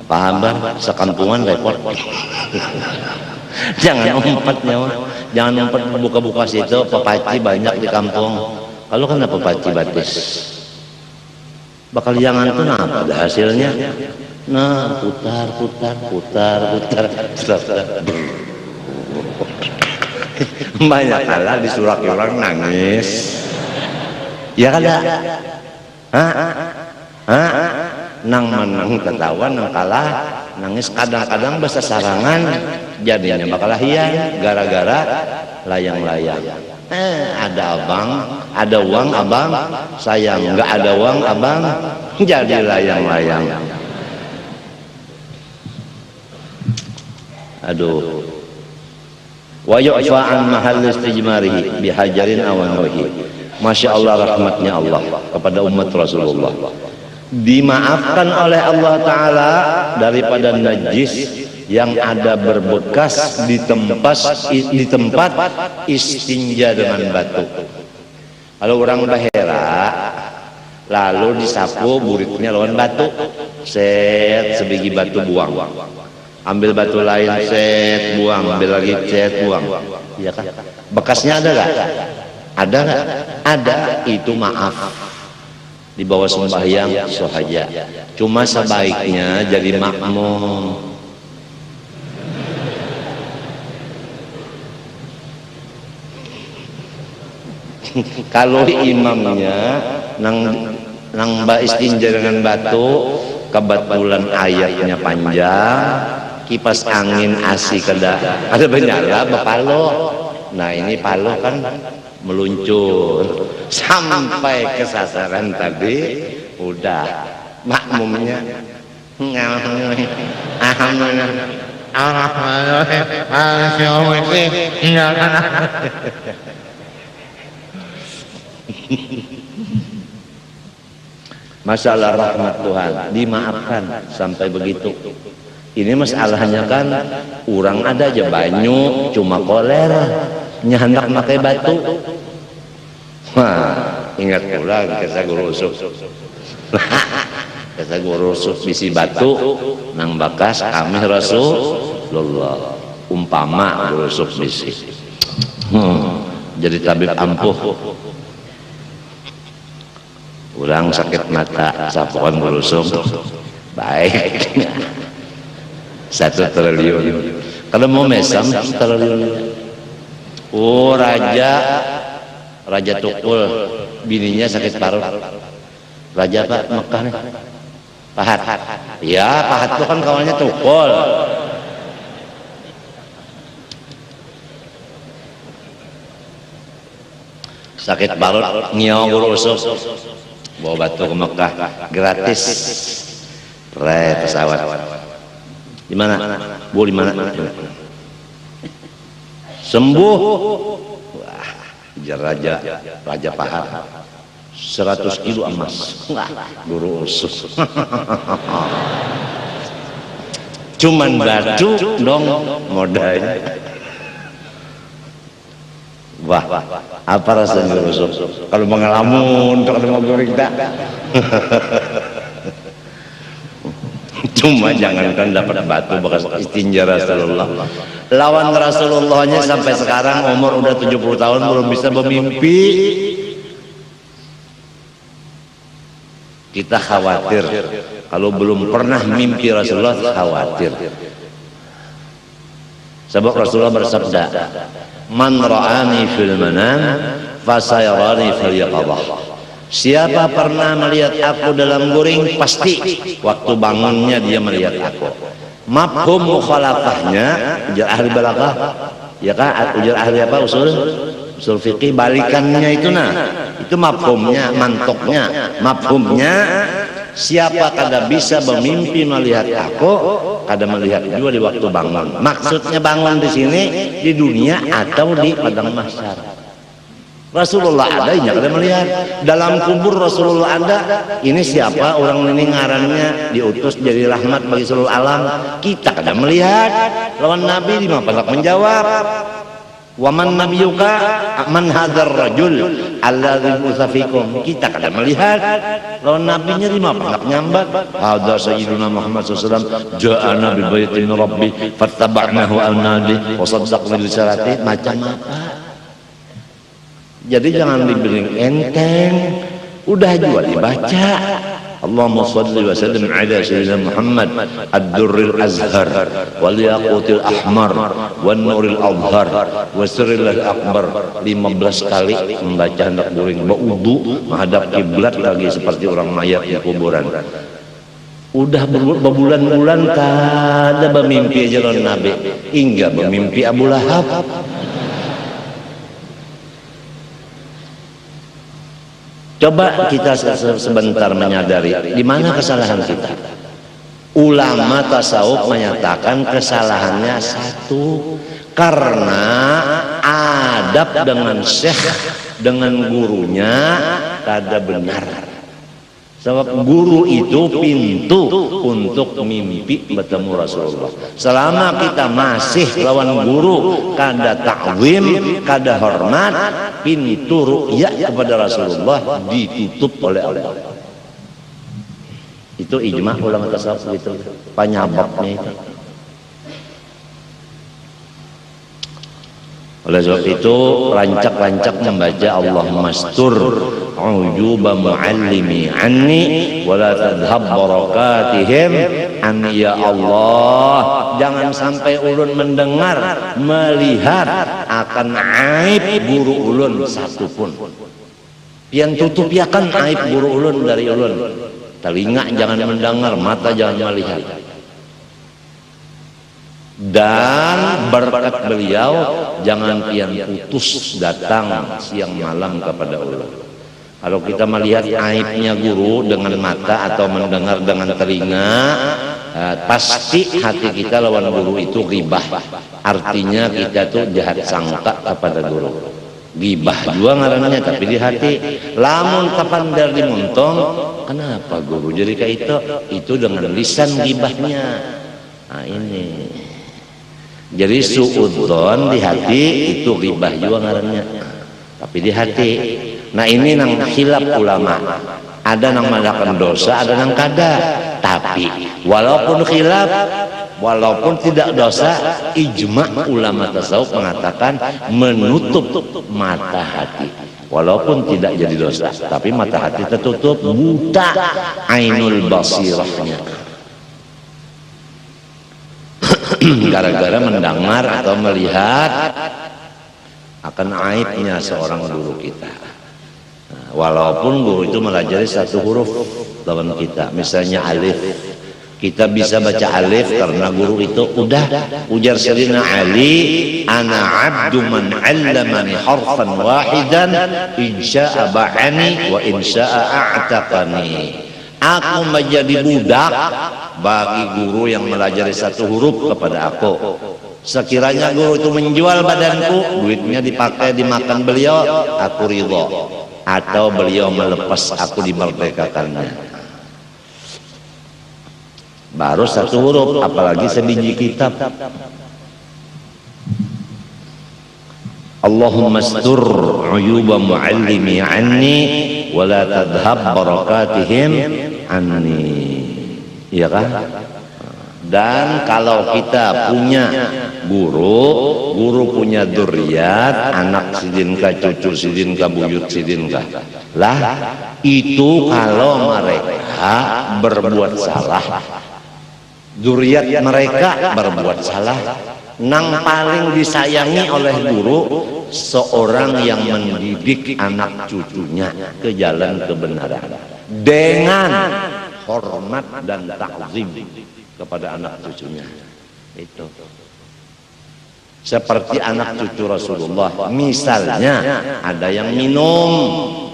paham bang, sekampungan repot. Jangan umpat nyawa, jangan umpat buka-buka situ, pepaci banyak di kampung. Kalau kan ada pepaci batis, bakal jangan tuh nah pada hasilnya, nah putar. Banyak kalah disurak orang nangis, ya kan ya. Nang menang ketawa nang kalah nangis kadang-kadang bahasa sarangan jadinya bakal hian gara-gara layang-layang ada uang abang sayang nggak ada uang abang jadi layang-layang. Aduh. Wa yu'fa an mahall istijmarihi bihajarin aw nawihi. Masya Allah, rahmatnya Allah kepada umat Rasulullah. Dimaafkan oleh Allah Ta'ala daripada najis yang ada berbekas di tempat istinja dengan batu. Kalau orang bahera lalu disapu buritnya lawan batu, set sebiji batu buang, ambil batu lain set buang, ambil lagi set buang, ya kan? Bekasnya ada nggak? Ada nggak? Ada, itu maaf. Di bawah sembahyang sahaja. Cuma sebaiknya jadi makmum. Kalau imamnya nang istinja dengan batu, kebetulan ayatnya panjang, kipas angin asik ada benyala bepalo. Nah ini palo kan meluncur sampai ke sasaran tadi, udah makmumnya masalah rahmat Tuhan dimaafkan sampai begitu. Ini masalahnya kan orang ada aja banyu cuma kolera nyandak pakai batu. Wah, ingat pula kata guru usuk. Kata guru usuk bisi batu nang bakas kami Rasulullah. Umpama guru usuk bisi. Jadi tabib ampuh. Orang sakit mata, sapuan berusung, baik, 1 triliun. Kalau mau mesam 1 triliun. Oh raja Tukul, bininya sakit paru. Raja Pak Mekah nih, Pahat. Ya Pahat itu kan kawannya Tukul. Sakit parut, ngiau berusung. Bawa batu ke Mekah gratis, pesawat. Di mana? Bu di mana? Sembuh. Wah, raja Pahat. 100 kilo emas. Guru usus. Cuman batu dong modalnya. Wah, apa rasanya guru usus? Kalau mengelamun, kalau mau goreng tak. Cuma jangankan dapat batu bekas istinja Rasulullah. Lawan Rasulullahnya sampai sekarang umur udah 70 tahun belum bisa bermimpi. Kita khawatir kalau belum pernah mimpi Rasulullah, khawatir. Sebab Rasulullah bersabda, "Man ra'ani fil manam fasayarani fil yaqadhah." Siapa pernah melihat aku dalam guring, pasti waktu bangunnya dia melihat aku. Mafhum mukhalafahnya ujar ahli balaghah, ya kan? Ujar ahli apa? Usul fikih balikannya itu itu mafhumnya, mantoknya, mafhumnya siapa kada bisa bermimpi melihat aku, kada melihat juga di waktu bangun. Maksudnya bangun di sini di dunia atau di padang mahsyar. Rasulullah ada, ini kada melihat. Dalam kubur Rasulullah ada. Ini siapa orang ini ngarannya diutus jadi rahmat bagi seluruh alam. Kita kada melihat. Lawan Nabi di mana pendak menjawab. Waman nabiyuka man hadzal rajul alladzi musafikum. Kita kada melihat. Lawan nabinya di mana pendak nyambat. Hadza sayyiduna Muhammad sallallahu alaihi wasallam ja'ana bi baitin rabbi fattaba'nahu al-nadi wa saddaqna bi risalati. Macam apa? Jadi jangan dibilang enteng, udah juga dibaca. Allahumma shalli wa sallim ala sayyidina Muhammad ad-durril azhar wal yaqutil ahmar wan nuril azhar wa sirril akbar. 15 kali membaca hendak guring berwudu menghadap kiblat lagi seperti orang mayat di kuburan. Udah berbulan-bulan kada bermimpi aja lawan Nabi, hingga bermimpi Abu Lahab. Coba kita sebentar menyadari di mana kesalahan kita. Ulama tasawuf menyatakan kesalahannya satu, karena adab dengan syekh, dengan gurunya kada benar. Sebab guru itu pintu untuk mimpi bertemu Rasulullah. Selama kita masih lawan guru, kada ta'zim, kada hormat, pintu ru'ya kepada Rasulullah ditutup oleh Allah. Itu ijma' ulama tasawuf gitu, penyebabnya itu. Oleh sebab itu rancak-rancak membaca Allahumma astur ujuba muallimi anni wa la tadhhab barakatihim anni, ya Allah, jangan sampai ulun mendengar, melihat akan aib guru ulun satupun. Pian tutupiakan aib guru ulun dari ulun. Telinga jangan mendengar, mata jangan melihat. Dan berkat beliau jangan pian putus datang siang malam kepada ulun. Kalau kita melihat aibnya guru dengan mata atau mendengar dengan telinga, pasti hati kita lawan guru itu ghibah. Artinya kita tuh jahat sangka kepada guru. Ghibah juga ngarannya, tapi di hati. Lamun kapan dari muntong, kenapa guru jadi kayak itu dengan lisan ghibahnya. Nah ini. Jadi suudzon di hati itu ghibah juga ngarannya, tapi di hati. Nah ini nang khilaf ulama, ada nang melakukan dosa, ada nang kada. Tapi walaupun khilaf, walaupun tidak dosa, ijma' ulama tasawuf mengatakan menutup mata hati. Walaupun tidak jadi dosa, tapi mata hati tertutup, buta ainul basirahnya. Gara-gara mendengar atau melihat akan aibnya seorang guru kita. Nah, walaupun guru itu melajari satu huruf lawan kita, misalnya alif, kita bisa baca alif karena guru itu udah ujar Sayyidina Ali, ana abdu man 'allamani harfan wahidan insya'a ba'ani wa insya'a a'taqani. Aku menjadi budak bagi guru yang melajari satu huruf kepada aku. Sekiranya guru itu menjual badanku, duitnya dipakai dimakan beliau, aku ridho. Atau beliau melepas aku dimerdekakannya. Baru satu huruf, apalagi sebiji kitab. Allahumma astur uyuba muallimi anni wa la tadhhab barakatihim anni. Iya kan? Dan kalau kita punya guru punya dzurriat, anak sidinka, cucu sidinka, buyut sidinka. Lah, itu kalau mereka berbuat salah, dzurriat mereka berbuat salah, nang paling disayangi oleh guru seorang yang mendidik anak cucunya ke jalan kebenaran dengan hormat dan takzim kepada anak cucunya. Itu seperti anak cucu Rasulullah, misalnya ada yang minum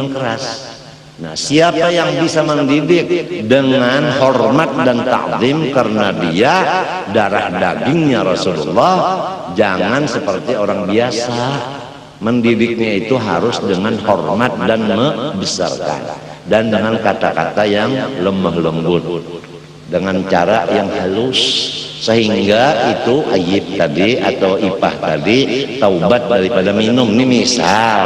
keras. Nah, siapa yang bisa mendidik dengan hormat dan takzim karena dia darah dagingnya Rasulullah, jangan seperti orang biasa. Mendidiknya itu harus dengan hormat dan membesarkan, dan dengan kata-kata yang lemah lembut, dengan cara yang halus, sehingga itu ayib tadi atau ipah tadi taubat daripada minum. Ini misal.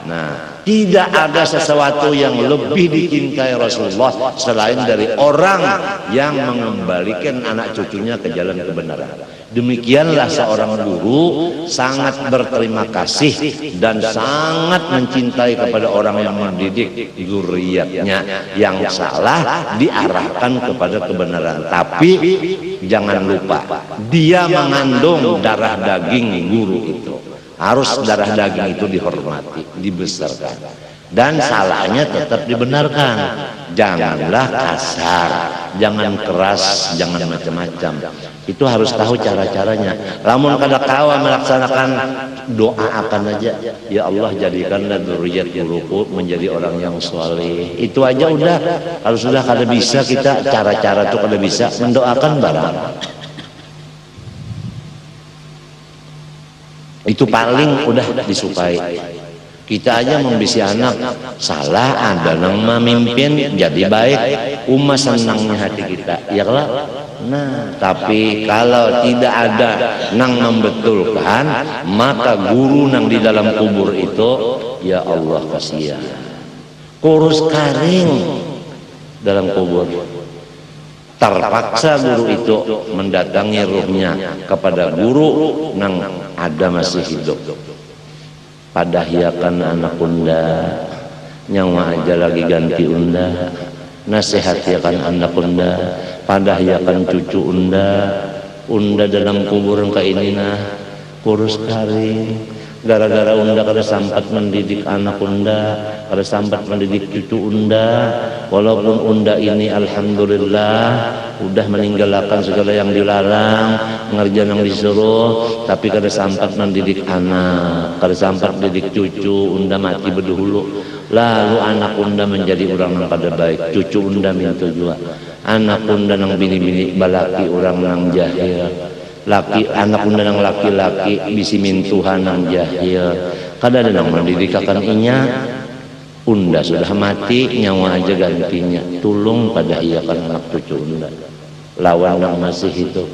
Nah, tidak ada sesuatu yang lebih dicintai Rasulullah selain dari orang yang mengembalikan anak cucunya ke jalan kebenaran. Demikianlah seorang guru sangat berterima kasih dan sangat mencintai kepada orang yang mendidik dzurriatnya yang salah diarahkan kepada kebenaran. Tapi jangan lupa, dia mengandung darah daging guru itu. Harus darah daging itu dihormati, dibesarkan. Dan salahnya tetap dibenarkan. Janganlah kasar, jangan keras, jangan macam-macam. Itu harus tahu cara-caranya. Lamun kada kawa melaksanakan, doakan aja, ya Allah jadikanlah dzurriyyat guruku menjadi orang yang saleh. Itu aja udah. Kalau sudah kada bisa kita cara-cara itu kada bisa, mendoakan barang. Itu paling udah disukai. Kita aja membisi anak salah, ada nang memimpin jadi baik, senangnya hati kita, ya lah. Nah, tapi kalau tidak ada nang membetulkan, maka guru nang di dalam kubur itu, ya Allah kasihan, kurus karing dalam kubur. Terpaksa guru itu mendatangi ruhnya kepada guru nang ada masih hidup. Padahyakan anak unda, nyawa aja lagi ganti unda, nasihatiakan anak unda, padahyakan cucu unda dalam kuburan ini nah kurus karing, gara-gara unda kada sempat mendidik anak unda, kada sempat mendidik cucu unda. Walaupun unda ini alhamdulillah udah meninggalkan segala yang dilarang, ngerjain yang disuruh, tapi kada sempat mendidik anak, kada sempat mendidik cucu. Unda mati berdahulu, lalu anak unda menjadi orang yang kada baik, cucu unda minta juga, anak unda nang bini-bini balaki orang nang jahil, laki anak unda nang laki-laki bisi mintuhan nang jahil, kada ada nang mendidikakan inya. Unda sudah mati, nyawa aja gantinya, tulung pada iakan anak cucu unda. Lawan yang masih hidup,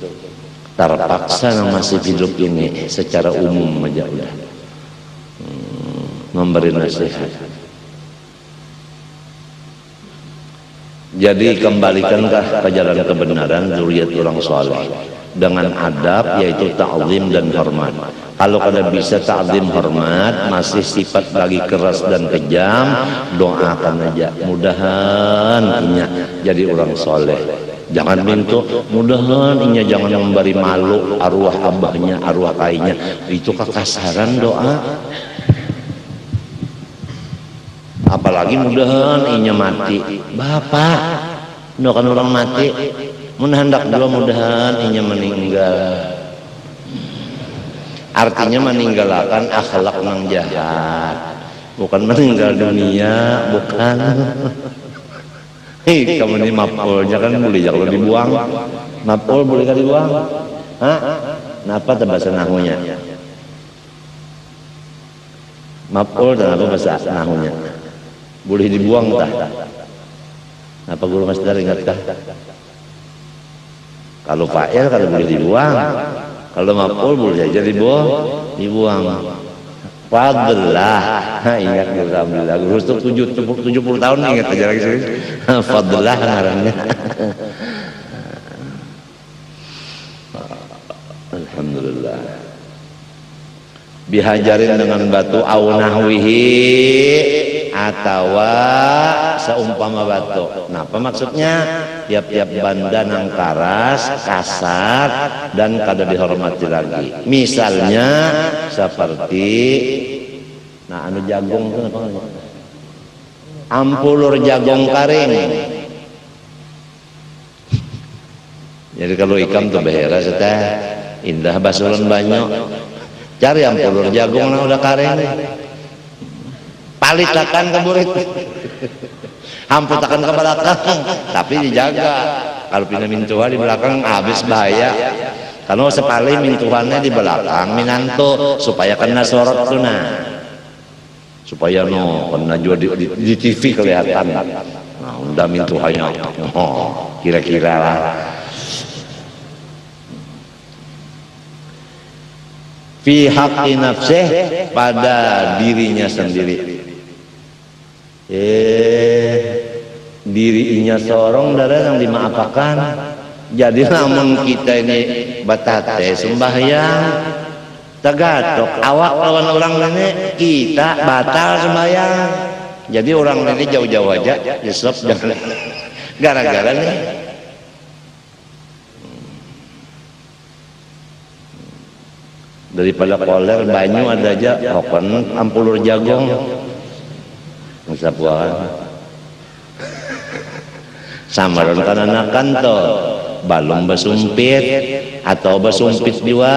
terpaksa yang masih hidup ini secara umum aja udah memberi nasihat. Jadi kembalikanlah ke jalan kebenaran dzurriyyat orang saleh dengan adab, yaitu ta'zim dan hormat. Kalau kada bisa ta'zim hormat, masih sifat lagi keras dan kejam, doakan aja, mudahan inya jadi orang soleh. Jangan minta, mudahan inya jangan memberi malu arwah abahnya, arwah kainya. Itu kekasaran doa. Apalagi mudahan inya mati. Bapak, doakan orang mati, hendak dua mudahan inya meninggal. Artinya meninggalkan akhlak nang jahat, bukan meninggal dunia, bukan. Hei, kamu ini mapolnya kan boleh kalau dibuang, mapol boleh kan dibuang? Hah? Napa bahasa nahunya? Mapol dan apa bahasa nahunya? Boleh dibuang tak? Apa guru masdar ingatkah? Kalau fa'il kalau boleh dibuang, kalau maf'ul boleh saja dibuang. Fadlah, ingat alhamdulillah. Guru 70 tahun ingat aja lagi sih. Fadlah ngarannya. Alhamdulillah. Bihajarin dengan batu au nahwihi, atawa seumpama batu. Nah, apa maksudnya? Tiap-tiap benda nang karas, kasar, dan kada dihormati lagi. Misalnya seperti, nah anu jagung itu apa? Ampulur jagung karing. Jadi kalau ikam tuh behera seteh indah basulan banyak. Cari ampulur jagung nang udah karing. Palitakan ke burit. Hamputakan ke belakang, tapi dijaga. Kalau pindah mintuha di belakang habis bahaya. Kalau sepali mintuhannya di belakang minanto supaya kena sorot tuh nah. Supaya kena juga di TV kelihatan. Nah, udah mintuhannya. Oh, kira-kira lah. Fi haqqi nafsih, pada dirinya sendiri. Dirinya seorang darah yang dimaafkan. Jadi namun kita ini batate sembahyang tagatok awak lawan orang ini kita batal sembahyang. Jadi orang ini jauh-jauh aja nyesep jangan gara-gara nih. daripada koler banyu ada aja rokon ampulur jagong bisa buah samaron kananakan to balum basumpit atau basumpit juga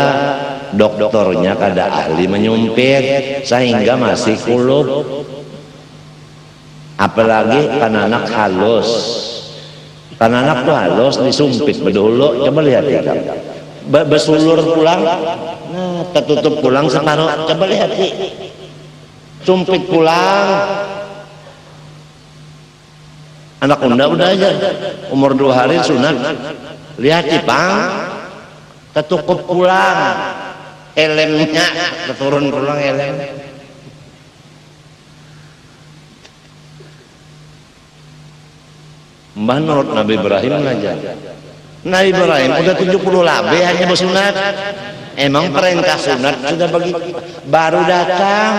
dokternya kada ahli menyumpit sehingga masih kulup, apalagi kananak halus, kananak tuh halus disumpit bedulu, coba lihat ya besulur pulang, nah tertutup pulang separuh, coba lihat sih sumpit pulang, anak unda udah aja umur 2 hari sunat, lihat Cipang ketukup pulang elemnya keturun pulang elem. Menurut Nabi Ibrahim aja, Nabi Ibrahim udah 70 labe hanya bersunat. Emang perintah sunat sudah bagi baru datang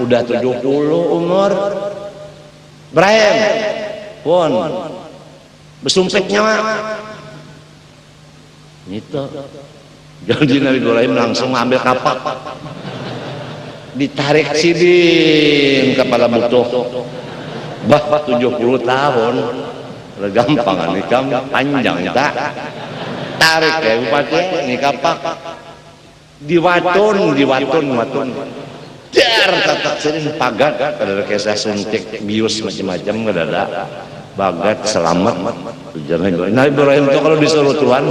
udah 70 umur Ibrahim pun besumpitnya itu. Jadi Nabi Ibrahim langsung ambil kapak, ditarik sidin kepala butuh, bah 70 tahun, udah gampang nih kamu panjang tak, tarik ya bupati nih kapak, diwatun, dar tatak sidin pagat, ada kisah suntik bius macam-macam nggak ada. Bagat selamat. Nabi Ibrahim itu kalau disuruh Tuhan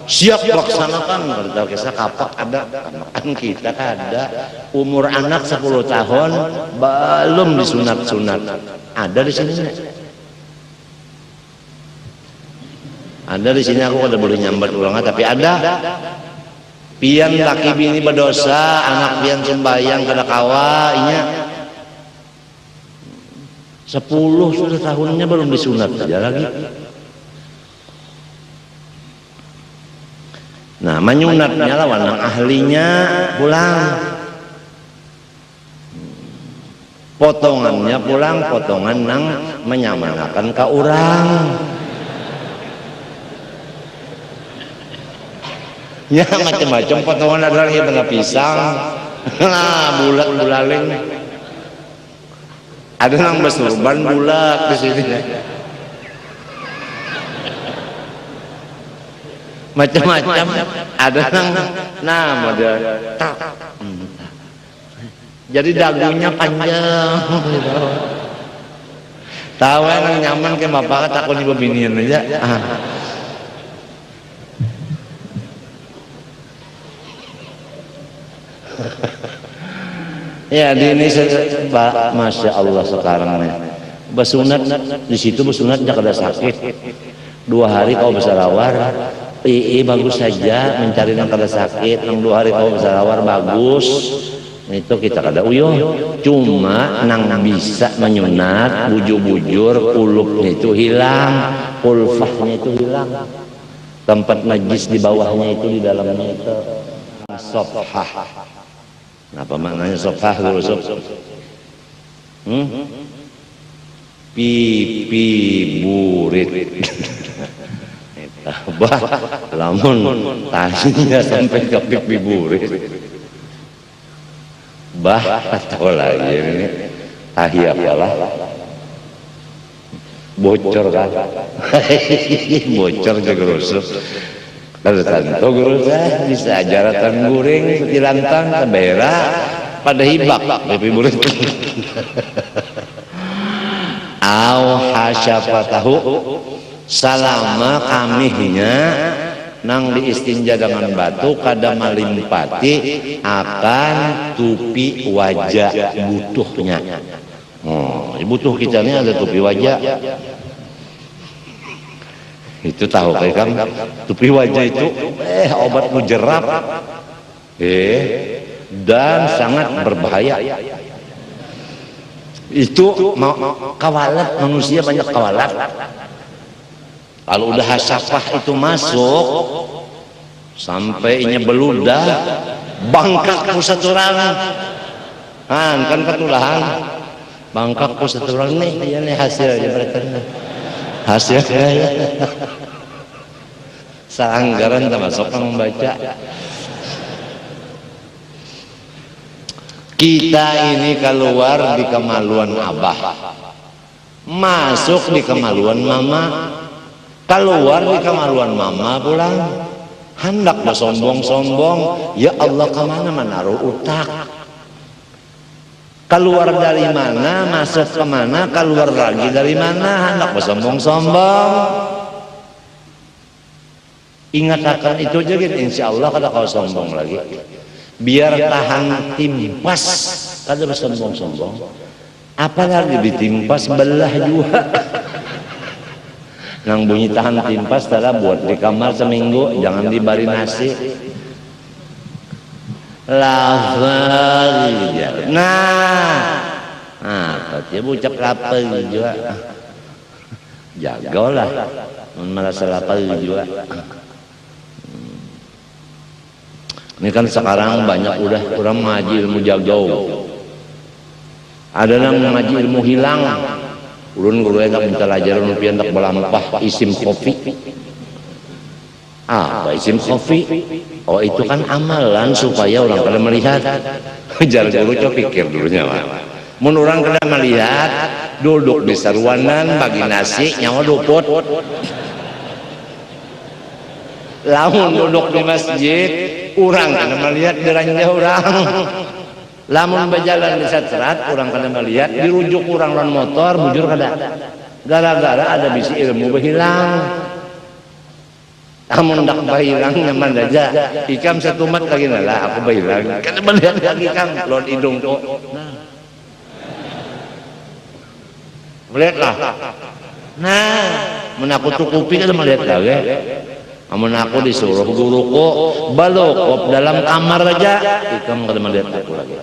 siap laksanakan. Kalau kisah kapak ada, kan kita ada umur anak 10 tahun belum disunat-sunat. Ada di sini. Ada di sini aku ada boleh nyambat ulang tapi ada. Pian laki bini berdosa, anak pian sembayang kada kawa, inya 10 sudah tahunnya belum disunat saja lagi. Nah, menyunatnya lawan yang ahlinya pulang. Potongannya pulang, potongan nang menyamanakan ke orang. Ya macam-macam potongan ada lagi tengah pisang. Nah, bulat-bulaling. Ada yang bersurban bulat di sini. Macam-macam. Ada yang model. Jadi dagunya panjang. Tahu yang nyaman ke bapak takut ibu binian aja. Ya di Indonesia, masya Allah sekarang nih. Bersunat di situ bersunat jangan ada sakit. 2 hari kau bersalawar, bagus saja mencari yang kada sakit. Yang 2 hari kau bersalawar bagus. Itu kita kada uyuh. Cuma nang bisa menyunat, bujur-bujur, kulupnya itu hilang, kulfahnya itu hilang. Tempat najis di bawahnya itu di dalamnya itu. Sofhah. Apa maknanya sofhah dulu sob? Pipi burit. Bah, lamun tanya sampai ke pipi burit. Bah, atau lagi ini tahi apalah? Bocor kan? Bocor juga rusuk. Kalau tanto guru saya bisa ajaratan guring setilantang sebera pada hibak tapi murid au hasyafatahu salama kamihnya nang diistinja dengan batu kada malimpati akan tupi wajah butuhnya. Butuh kita ini ada tupi wajah. Itu tahu kan tupi wajah itu obat mujarab dan sangat berbahaya. Itu kawalat, manusia banyak kawalat. Kalau udah hasafah itu masuk sampai inya beludah bangkak pusat orang kan ketulahan bangkak pusat orang nih ini hasilnya mereka hasilnya seanggaran termasuk yang membaca Kita ini keluar di kemaluan abah, masuk di kemaluan mama, keluar di kemaluan mama pulang. Hendak bersombong-sombong, ya Allah kemana menaruh utak? Keluar dari mana, masuk kemana, keluar lagi dari mana, hendak bersombong-sombong. Ingat akan itu aja gitu, insya Allah kada kau sombong lagi. Biar tahan timpas, kada bersombong-sombong. Apalagi ditimpas belah juga. Nang bunyi tahan timpas tara buat di kamar seminggu, jangan dibari nasi. Lapar apa dia bucak lapar juga. Jagalah merasa lapar juga. Ini kan sekarang banyak udah orang ngaji ilmu jago. Ada yang ngaji ilmu hilang. Ulun guru enak minta ajaran pian tak belampah isim kopi. Apa isim kopi? Oh itu kan amalan supaya orang kada melihat. Jangan guru coba pikir dulunya mah. Mun orang kada melihat, duduk di saruanan bagi nasi nyawa duput. Lamun duduk di masjid, orang kada melihat deranja orang. Lamun berjalan di satrat, orang kada melihat, dirujuk orang lawan motor, bujur kada. Gara-gara ada bisi ilmu berhilang. Amun dak berhilang nyaman aja. Ikam satu mat lagi nala, aku berhilang. Kada melihat lagi kang, lawan hidung kok. Melihatlah. Nah, mun aku tukupi kada melihat lagi. Amun aku disuruh guruku balokop dalam kamar aja, ikam kada melihat aku lagi.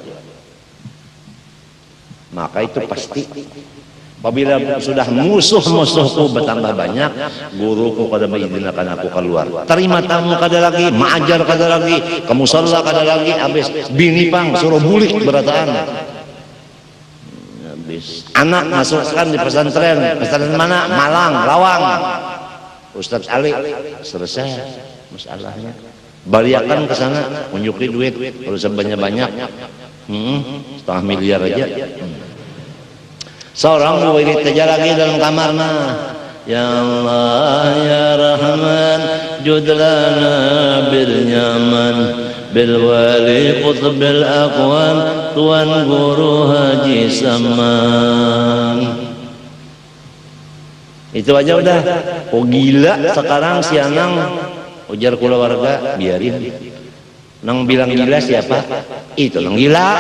Maka itu pasti apabila sudah musuh-musuhku bertambah banyak, guruku kada mengizinkan aku keluar. Terima tamu kada lagi, mengajar kada lagi, ke musala kada lagi, habis bini pang suruh bulik berataan. Habis anak masukkan di pesantren mana? Malang, Lawang. Ustaz Ali selesai masalahnya. Baliakan ke sana, unjuki duit, kalau sebanyak-banyak, 1,5 miliar aja. Seorang murid aja lagi dalam kamar mah. Ya Allah ya Rahman, judlana bil nyaman, bil wali qutbil aqwan, tuan guru Haji Saman. Itu aja udah. Oh gila sekarang si Anang ujar kula warga, biarin. Nang bilang gila siapa? Itu nang gila.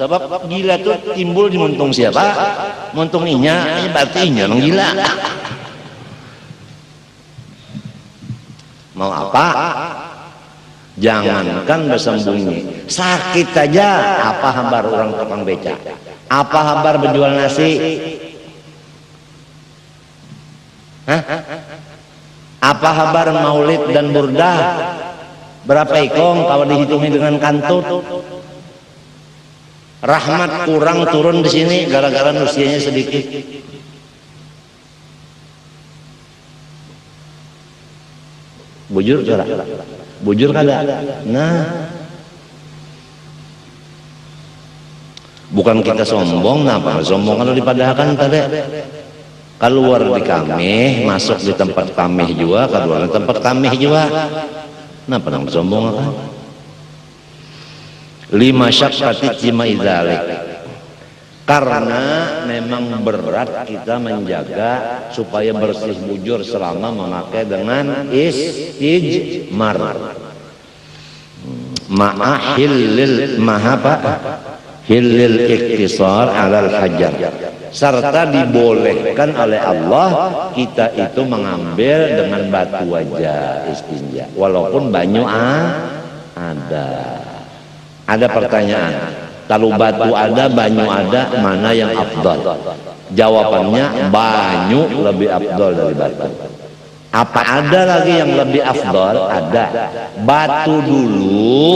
Sebab gila tuh timbul di muntung siapa? Muntung inya, berarti inya nang gila. Mau apa? Jangankan bersembunyi, sakit aja. Apa kabar orang tukang beca? Apa kabar berjual nasi? Hah? Apa kabar maulid dan burdah? Berapa ikong kalau dihitungi dengan kantut? Rahmat kurang turun di sini gara-gara usianya sedikit. Bujur cara, bujur kada. Nah, bukan kita sombong, napa? Sombong kalau dipadahkan tadi. Keluar di kami, masuk di tempat kami juga, keluar di tempat kami juga. Napa nang sombong apa? Lima syakkati cima idzalik. Karena memang berat kita menjaga supaya bersih bujur selama memakai dengan istijmar. Ma'ahillil mahapa hilil iktisar alal hajar. Serta dibolehkan oleh Allah kita itu mengambil dengan batu aja istinja, walaupun banyu ada pertanyaan, kalau batu ada banyu ada, mana yang afdal? Jawabannya banyu lebih afdal dari batu. Apa ada lagi yang lebih afdal? Ada. Batu dulu,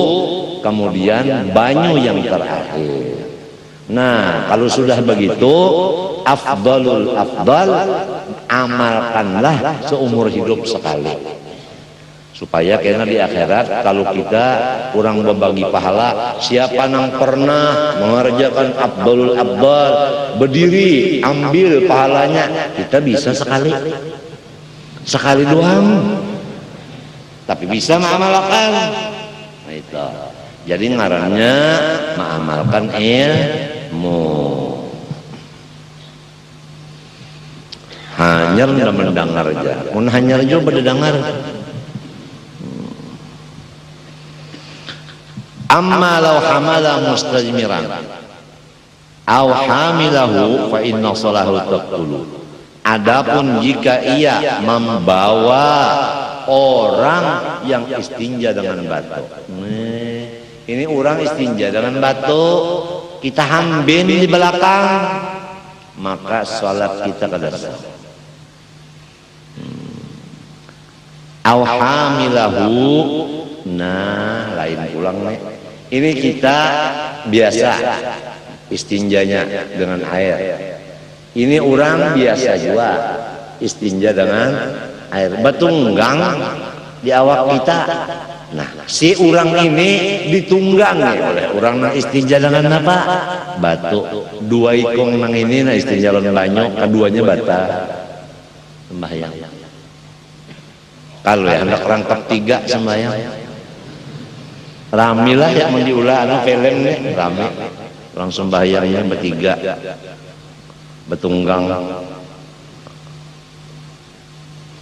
kemudian banyu yang terakhir. Nah, kalau sudah begitu, afdalul afdal, amalkanlah seumur hidup sekali. supaya karena di akhirat kalau kita kurang berbagi pahala, siapa yang pernah mengerjakan afdalul afdal, berdiri ambil pahalanya, kita bisa sekali doang, tapi bisa mengamalkan. Nah itu jadi ngarannya mengamalkan ilmu. Hanyar dan mendengar aja, mun hanyar juga berdengar. Amma law hamala mustajmiran aw hamilahu fa inna salahu taqtulu. Adapun jika ia membawa orang yang istinja dengan batu. Ini orang istinja dengan batu, kita hambin di belakang, maka salat kita kada sah. Aw hamilahu, nah lain pulang nih. Ini kita biasa istinjanya dengan air. Ini orang biasa juga istinja dengan air. Betunggang di awak kita. Nah, si orang ini ditunggangi oleh orang yang istinja dengan apa? Batu. Dua ikong nang ini nah istinja lawan banyu, keduanya bata. Sembahyang. Kalau ya hendak rangkap tiga sembahyang. Ramilah yang mendiulah anu film nih rame orang sembahyangnya bertiga betunggang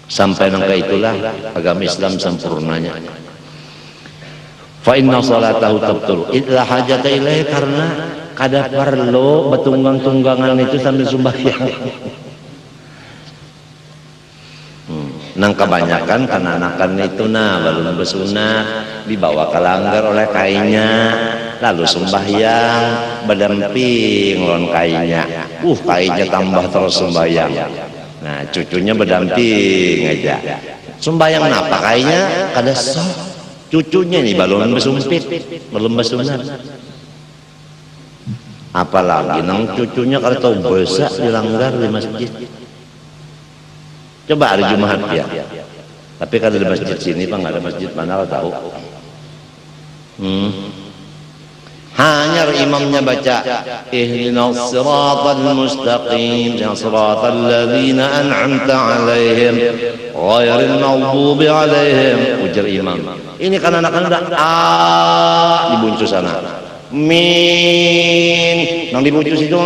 sampai nangka itulah agama Islam sempurnanya. Fa inna salatahu tabtul illa hajata ilaih, karena kada perlu betunggang-tunggangan itu sambil sembahyang. Nang kebanyakan kananakan itu belum bersunat, dibawa ke langgar oleh kainnya, lalu sembahyang berdamping lawan kainnya. Kainnya tambah terus sembahyang. Nah cucunya berdamping aja. Sembahyang apa kainnya? Kada sah. Cucunya nih belum bersumpit, belum bersunat. Apalagi nang cucunya kalau tahu besar di langgar di masjid. Coba hari Jumat ya. Tapi kalau di masjid sini Pak nggak ada masjid mana tahu. Hanya imamnya baca ihdinas siratal mustaqim siratal ladzina an'amta 'alaihim ghairil maghdubi 'alaihim. Ujar imam. Ini kan anak-anak udah dibuncu sana. Min nang dibuncu situ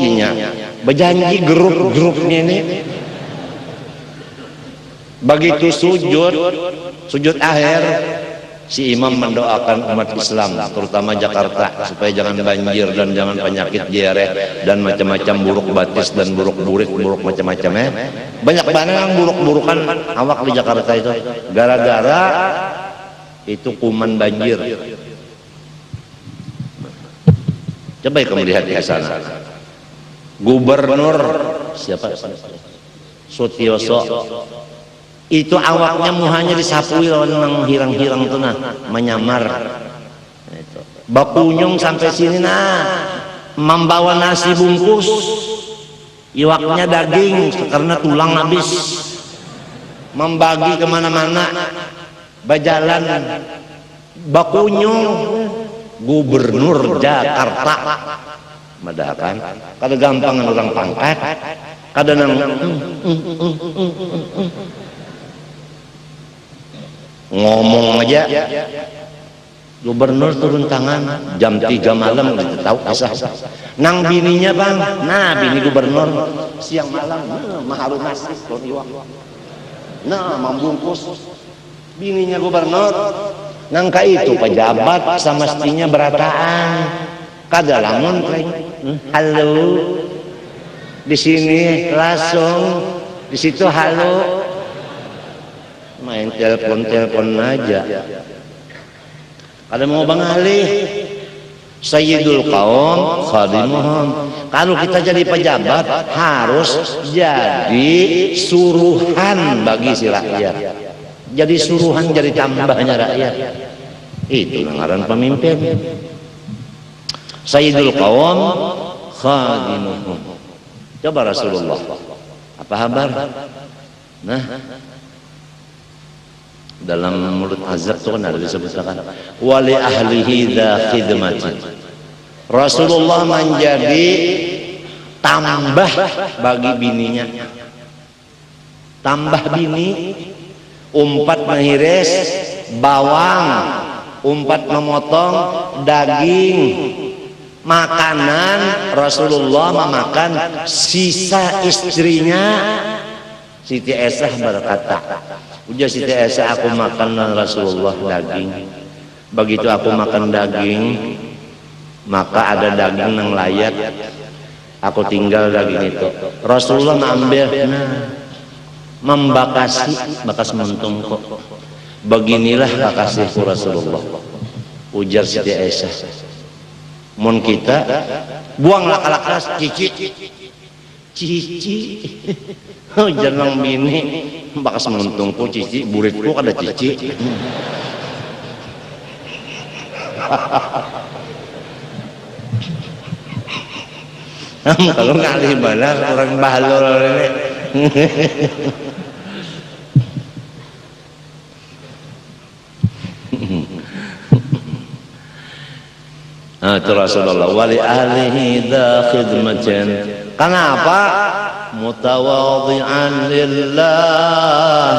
ginya. Berjanji grup-grupnya ini begitu sujud akhir si imam mendoakan umat Islam terutama Jakarta supaya jangan banjir dan jangan penyakit diare dan macam-macam buruk batis dan buruk macam-macam banyak banget yang buruk-burukan awak di Jakarta itu gara-gara itu kuman banjir. Coba kamu lihat di sana. Gubernur siapa? Sutioso itu awaknya muhanya disapui lawan hirang-hirang tuh menyamar. Bapunyung sampai sini membawa nasi bungkus, iwaknya daging karena tulang habis, membagi kemana-mana, berjalan. Bapunyung Gubernur Jakarta. Madakan kada gampangan orang pangkat kada nang ngomong aja. Gubernur turun tangan jam 3 malam gitu tahu kisah nang bininya bang. Nah bini gubernur siang malam maharu nasi membungkus bininya gubernur nangka itu pejabat sama mestinya berataan kada lamun halo di sini langsung di situ halo main telepon aja kada mau bangalih sayyidul qaum khadimuhum. Kalau kita jadi pejabat harus jadi suruhan bagi si rakyat, jadi suruhan, jadi tambahnya rakyat. Itu ngaran pemimpin. Sayyidul qaum khadimuhum. Coba Rasulullah apa kabar? Nah Dalam mulut azab itu kan ada disebutkan wali ahlihi dza khidmatin. Rasulullah menjadi tambah bagi bininya. Tambah bini, umpat mahires, bawang, umpat memotong, daging, makanan. Rasulullah memakan sisa istrinya. Siti Aisyah berkata, ujar Siti Aisyah, aku makan Rasulullah daging. Begitu aku makan daging, maka ada daging yang layak, aku tinggal daging itu. Rasulullah ngambil, membakasi, bakas mentung kok. Beginilah bakasihku Rasulullah. Ujar Siti Aisyah, mun kita buanglah kalakas cici. Jangan bini bakas mentungku cici, buritku ada cici. Kalau ngalih balas orang bahlul ini. Itu Rasulullah wali ahlihi dza khidmatin. Kenapa? Mutawadhi'an lillah.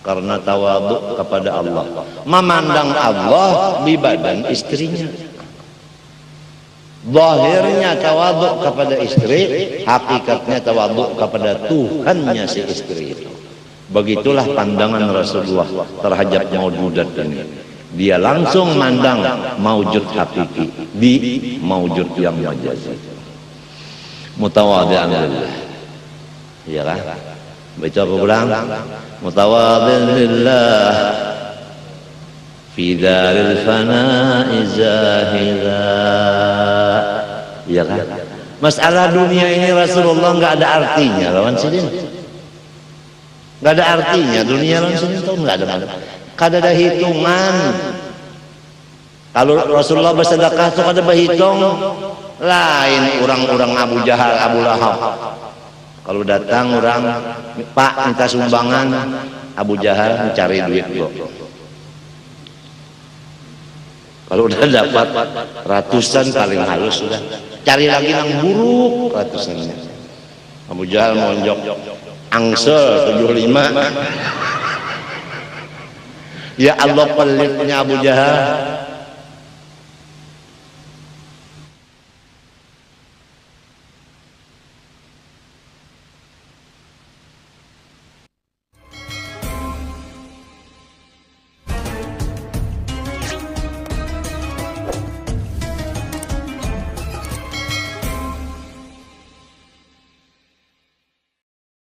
Karena tawadhu kepada Allah. Memandang Allah di badan istrinya. Zahirnya tawadhu kepada istri, hakikatnya tawadhu kepada Tuhannya si istri itu. Begitulah pandangan Rasulullah terhadap maujudat ini. Dia langsung mandang maujud hakiki di maujud yang majazi. Mutawadhi'an lillah. Iya kan? Baca apa ulang? Mutawadhi'an lillah fi daril fana'i zahida. Iya kan? Masalah dunia ini Rasulullah enggak ada artinya lawan sini. Enggak ada artinya dunia lawan sini itu enggak ada. Kada ada hitungan. Kalau Rasulullah bersedekah itu kada berhitung. Lain orang-orang Abu Jahal, Abu Lahab. Kalau datang orang, Pak minta sumbangan, Abu Jahal mencari duit kok. Kalau udah dapat ratusan paling halus sudah. Cari lagi yang buruk ratusannya. Abu Jahal monjok angsel 75. Ya Allah pelitnya Abu Jahal.